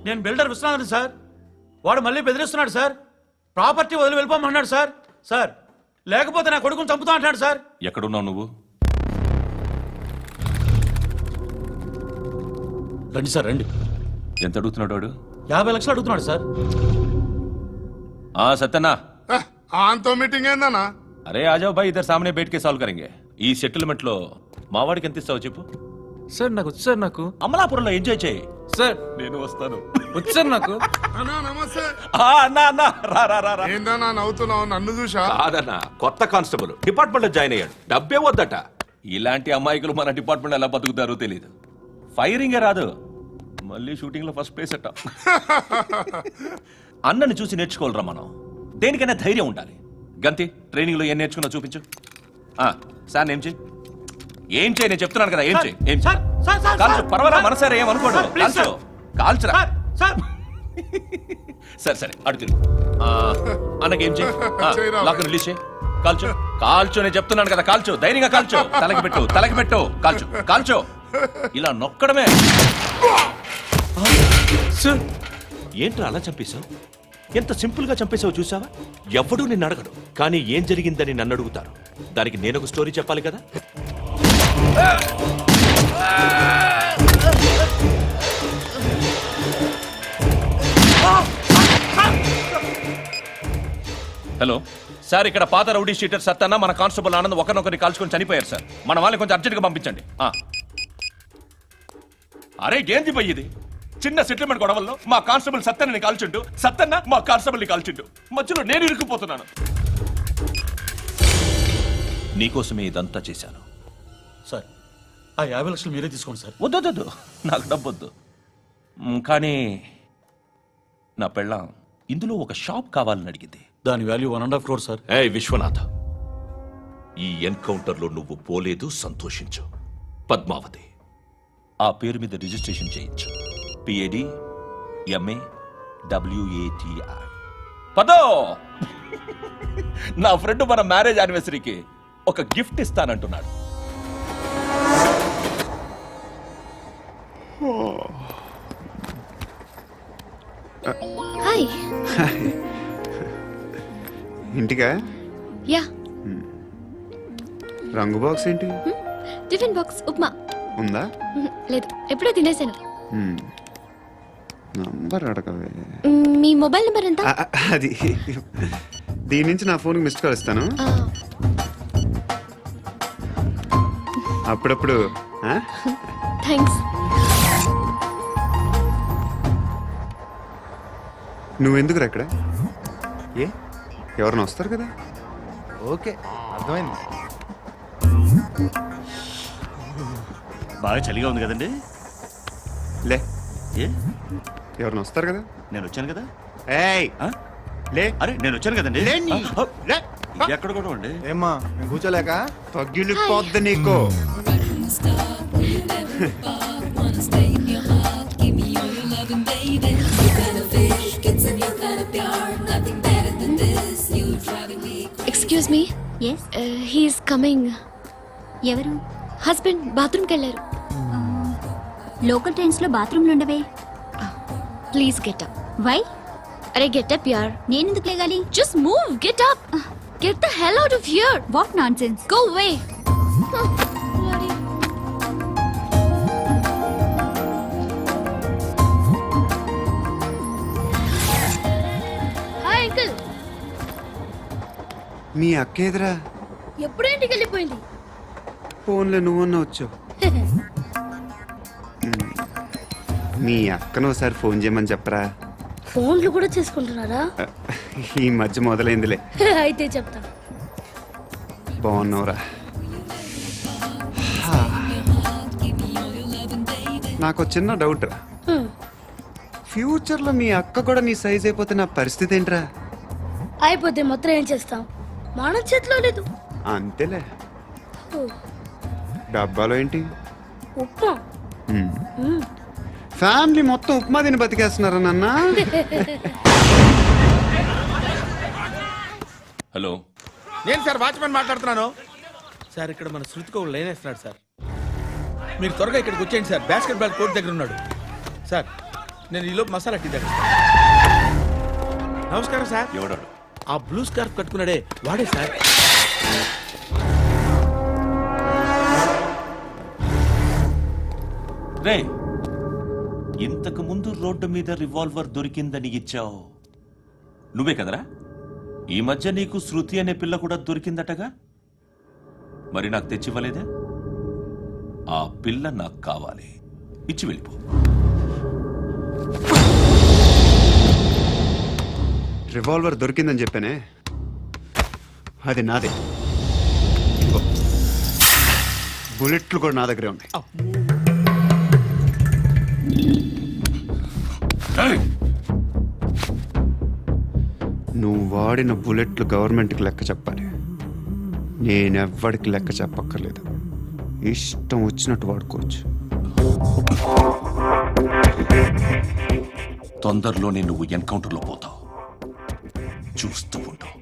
[SPEAKER 12] నేను బిల్డర్ విశ్వనాథన్ సార్. వాడు మళ్ళీ బెదిరిస్తున్నాడు సార్. ప్రాపర్టీ వదిలి వెళ్ళిపోమన్నాడు సార్. సార్, లేకపోతే నా కొడుకుని చంపుతా అంటాడు సార్.
[SPEAKER 10] ఎక్కడున్నావు నువ్వు?
[SPEAKER 12] రండి సార్, రండి.
[SPEAKER 10] ఎంత అడుగుతున్నాడు వాడు?
[SPEAKER 12] 50 లక్షలు అడుగుతున్నాడు సార్.
[SPEAKER 10] సత్యన్నా,
[SPEAKER 11] ఆంతో మీటింగ్ ఏందన్నా?
[SPEAKER 10] అరే ఆజావ్ భాయ్, ఇద్దరు సామనే బయటకే సాల్వ్ కరెంగే. ఈ సెటిల్మెంట్ లో మావాడికి ఎంత ఇస్తావు చెప్పు.
[SPEAKER 4] సార్ నాకు వచ్చు సార్. నాకు
[SPEAKER 10] అమలాపురంలో ఎంజాయ్ చేయి
[SPEAKER 4] సార్.
[SPEAKER 10] నేను వస్తాను.
[SPEAKER 4] వచ్చు సార్ నాకు.
[SPEAKER 11] అన్నా నమస్తే.
[SPEAKER 10] అన్నా అన్నా, రా రా రా రా.
[SPEAKER 11] ఏందన్నా నవ్వుతున్నావు? నన్ను చూసా?
[SPEAKER 10] కాదన్నా, కొత్త కానిస్టేబుల్ డిపార్ట్మెంట్ లో జాయిన్ అయ్యాడు. డబ్బే వద్దట. ఇలాంటి అమాయకులు మన డిపార్ట్మెంట్ ఎలా బతుకుతారో తెలియదు. ఫైరింగే రాదు, మళ్ళీ షూటింగ్ లో ఫస్ట్ ప్లేస్ అట్ట. అన్నని చూసి నేర్చుకోవాలరా మనం. దేనికైనా ధైర్యం ఉండాలి. గంతి, ట్రైనింగ్ లో ఏం నేర్చుకున్నా చూపించు. సార్ ఏం చేయి, ఏం చేయి, నేను చెప్తున్నాను కదా. ఏం చేయి, ఏం చేయి. కాల్చు, పర్వాలా, మనసారా ఏం అనుకోడు. కాల్చు, కాల్చురా. సరే సరే, అడుగుతుంది. అన్నకేం చేయి, లాక్ రిలీజ్ చేయి. కాల్చు, కాల్చు, నేను చెప్తున్నాను కదా. కాల్చు, ధైర్యంగా కాల్చు. తలకి పెట్టు, తలకి పెట్టు. కాల్చు, కాల్చు. ఇలా నొక్కడమే. ఏంట్రా అలా చంపేశావు? ఎంత సింపుల్ గా చంపేశావు చూసావా? ఎవడూ నిన్ను అడగడు, కానీ ఏం జరిగిందని నన్ను అడుగుతారు. దానికి నేను ఒక స్టోరీ చెప్పాలి కదా. హలో సార్, ఇక్కడ పాత రౌడీ షీటర్ సత్తన్న, మన కానిస్టేబుల్ ఆనంద్ ఒకరినొకరిని కాల్చుకొని చనిపోయారు సార్. మన వాళ్ళని కొంచెం అర్జెంట్గా పంపించండి. అరే ఏంది పోయి ఇది? చిన్న సెటిల్మెంట్ గొడవల్లో మా కానిస్టేబుల్ సత్తన్నని కాల్చుంటూ, సత్తన్న మా కానిస్టేబుల్ని కాల్చుంటూ, మధ్యలో నేను ఇరుక్కుపోతున్నాను. నీకోసమే ఇదంతా చేశాను
[SPEAKER 12] సార్, ఆ 50 లక్షలు మీరే తీసుకోండి సార్.
[SPEAKER 10] వద్దొద్దు, నాకు డబ్బొద్దు. కానీ నా పెళ్ళాం ఇందులో ఒక షాప్ కావాలని అడిగింది.
[SPEAKER 12] దాని వాల్యూ 1.5 crore సార్.
[SPEAKER 10] ఏ విశ్వనాథ్, ఈ ఎన్కౌంటర్లో నువ్వు పోలేదు, సంతోషించు. పద్మావతి ఆ పేరు మీద రిజిస్ట్రేషన్ చేయించు. PAD MA WATI. పదో, నా ఫ్రెండ్ మన మ్యారేజ్ యానివర్సరీకి ఒక గిఫ్ట్ ఇస్తానంటున్నాడు.
[SPEAKER 2] హాయ్.
[SPEAKER 1] ఇంటికా?
[SPEAKER 2] యా.
[SPEAKER 1] రంగు బాక్స్ ఏంటి?
[SPEAKER 2] Tiffin box upma.
[SPEAKER 1] ఉందా?
[SPEAKER 2] లేదు, ఎప్పుడో తినేసాను.
[SPEAKER 1] నంబర్ అడగవే.
[SPEAKER 2] మీ మొబైల్ నెంబర్ ఎంత?
[SPEAKER 1] అది దీని నుంచి నా ఫోన్కి మిస్డ్ కాల్ ఇస్తాను. అప్పుడప్పుడు.
[SPEAKER 2] థ్యాంక్స్.
[SPEAKER 1] నువ్వెందుకురా ఇక్కడ? ఏ ఎవరైనా వస్తారు కదా?
[SPEAKER 12] ఓకే, అర్థమైంది.
[SPEAKER 10] బాగా చలిగా ఉంది కదండి.
[SPEAKER 1] లే,
[SPEAKER 10] ఏ
[SPEAKER 1] ఎవరైనా వస్తారు కదా?
[SPEAKER 10] నేను వచ్చాను కదా.
[SPEAKER 1] ఏయ్ లే.
[SPEAKER 10] అరే నేను వచ్చాను కదండి.
[SPEAKER 1] లే నీ. లే.
[SPEAKER 10] ఎక్కడ కూడా అండి.
[SPEAKER 12] ఏమ్మా నేను కూర్చోలేక?
[SPEAKER 1] తగ్గిలిపోద్ది నీకు.
[SPEAKER 2] Excuse me.
[SPEAKER 9] Yes,
[SPEAKER 2] he's coming.
[SPEAKER 9] ఎవరు?
[SPEAKER 2] హస్బెండ్ బాత్రూమ్కి వెళ్ళారు.
[SPEAKER 9] లోకల్ ట్రైన్స్ లో బాత్రూమ్లు ఉండవే.
[SPEAKER 2] Please get up.
[SPEAKER 9] వై?
[SPEAKER 2] అరే గెట్ అప్ యార్.
[SPEAKER 9] నేనెందుకు లేగాలి?
[SPEAKER 2] Just move, get up. Get the hell out of here.
[SPEAKER 9] What nonsense.
[SPEAKER 2] Go away. Hi uncle.
[SPEAKER 1] మీ అక్క ఎదురా?
[SPEAKER 2] ఎప్పుడు ఇంటికి వెళ్ళిపోయింది?
[SPEAKER 1] ఫోన్లో నువ్వన్నా వచ్చావు. మీ అక్కను ఒకసారి ఫోన్ చేయమని చెప్పరా.
[SPEAKER 2] ఫోన్లు కూడా చేసుకుంటున్నారా?
[SPEAKER 1] ఈ మధ్య మొదలైందిలే.
[SPEAKER 2] అయితే చెప్తా.
[SPEAKER 1] బాగున్నావురా? నాకు చిన్న డౌట్ రా. ఫ్యూచర్లో మీ అక్క కూడా నీ సైజ్ అయిపోతే నా పరిస్థితి ఏంట్రా?
[SPEAKER 2] అయిపోతే మొత్తం ఏం చేస్తాం? మన చేతిలో లేదు.
[SPEAKER 1] అంతేలే. డబ్బాలో ఏంటి?
[SPEAKER 2] ఉప్మా.
[SPEAKER 1] ఫ్యామిలీ మొత్తం ఉప్మా తిని బతికేస్తున్నారా నాన్న?
[SPEAKER 10] హలో,
[SPEAKER 5] నేను సార్ వాచ్మెన్ మాట్లాడుతున్నాను. సార్ ఇక్కడ మన శృతికి ఒక లైన్ వేస్తున్నాడు సార్. మీరు త్వరగా ఇక్కడికి వచ్చేయండి సార్. బాస్కెట్ బాల్ కోర్ట్ దగ్గర ఉన్నాడు సార్. నేను ఈలోపు మసాలా టీ దగ్గర. నమస్కారం సార్.
[SPEAKER 10] ఎవడాడు?
[SPEAKER 5] ఆ బ్లూ స్కార్ఫ్ కట్టుకున్నాడే వాడే సార్.
[SPEAKER 10] రే, ఇంతకు ముందు రోడ్డు మీద రివాల్వర్ దొరికిందని ఇచ్చావు నువ్వే కదరా? ఈ మధ్య నీకు శృతి అనే పిల్ల కూడా దొరికిందటగా? మరి నాకు తెచ్చివ్వలేదే? ఆ పిల్ల నాకు కావాలి, ఇచ్చి వెళ్ళిపో.
[SPEAKER 1] రివాల్వర్ దొరికిందని చెప్పానే, అది నాదే. బుల్లెట్లు కూడా నా దగ్గరే ఉన్నాయి. నువ్వు వాడిన బుల్లెట్లు గవర్నమెంట్కి లెక్క చెప్పాలి. నేనెవ్వడికి లెక్క చెప్పక్కర్లేదు. ఇష్టం వచ్చినట్టు వాడుకోవచ్చు.
[SPEAKER 10] తొందరలోనే నువ్వు ఎన్కౌంటర్లో పోతావు, చూస్తూ ఉంటావు.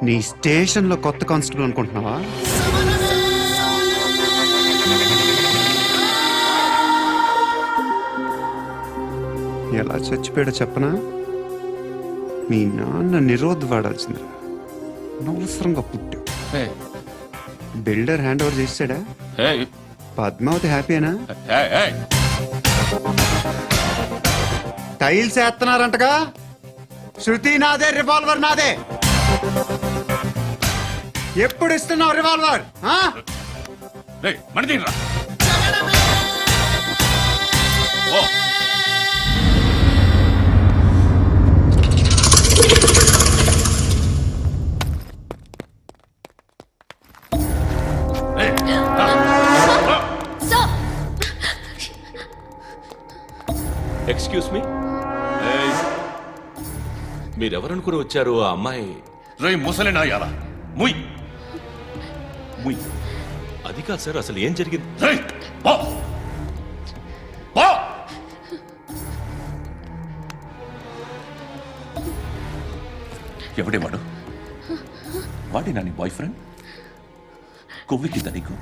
[SPEAKER 1] నీ స్టేషన్లో కొత్త కానిస్టేబుల్ అనుకుంటున్నావా? ఎలా చచ్చిపోయాడో చెప్పనా? మీ నాన్న నిరోధ్ వాడాల్సిందిరా. అనవసరంగా పుట్టావు. బిల్డర్ హ్యాండ్ ఓవర్ చేసాడా? పద్మావతి హ్యాపీనా? టైల్స్ వేస్తున్నారంటగా? శృతి నాదే, రివాల్వర్ నాదే. ఎప్పుడు ఇస్తున్నావు రివాల్వర్?
[SPEAKER 10] ఎక్స్క్యూజ్ మీ మీరెవరనుకుని వచ్చారు ఆ అమ్మాయి
[SPEAKER 7] రే ముసలి నాయాల ముయ్
[SPEAKER 10] ముయ్ అది కాదు సార్ అసలు ఏం జరిగింది
[SPEAKER 7] రే పో పో
[SPEAKER 10] ఎవడే వాడు వాడేనా నీ బాయ్ ఫ్రెండ్ కొవ్వికింద నీకు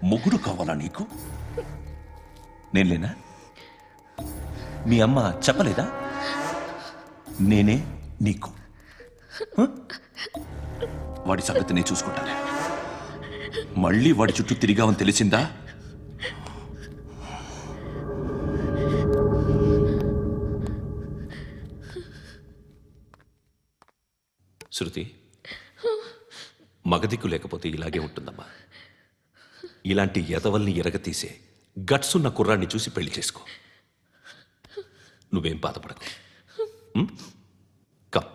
[SPEAKER 10] మొగుడు కావాలా నీకు నేను లేనా మీ అమ్మ చెప్పలేదా నేనే నీకు హ? వాడి సంగతి నేను చూసుకుంటానే మళ్ళీ వాడి చుట్టూ తిరిగావని తెలిసిందా శృతి మగదిక్కు లేకపోతే ఇలాగే ఉంటుందమ్మా ఇలాంటి ఎదవల్ని ఎరగతీసే గట్స్ ఉన్న కుర్రాన్ని చూసి పెళ్లి చేసుకో నువ్వేం బాధపడకు కమ్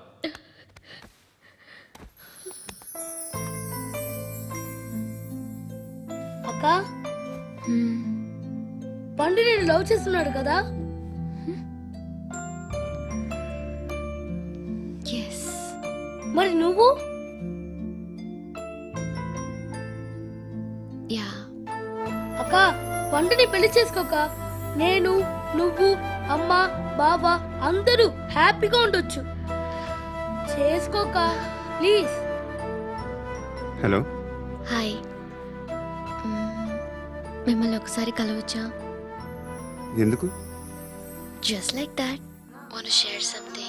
[SPEAKER 9] అక్క పండు నేను లవ్ చేస్తున్నాడు కదా
[SPEAKER 2] ఎస్.
[SPEAKER 9] మరి నువ్వు
[SPEAKER 2] యా.
[SPEAKER 9] అక్క పండుని పెళ్లి చేసుకోక నేను నువ్వు అమ్మ బావ అందరూ హ్యాపీగా ఉండొచ్చు చేసుకోక ప్లీజ్.
[SPEAKER 1] హలో.
[SPEAKER 2] హాయ్. మిమ్మల్ని ఒకసారి కలవచ్చా?
[SPEAKER 1] ఎందుకు?
[SPEAKER 2] Just like that. Want to share something.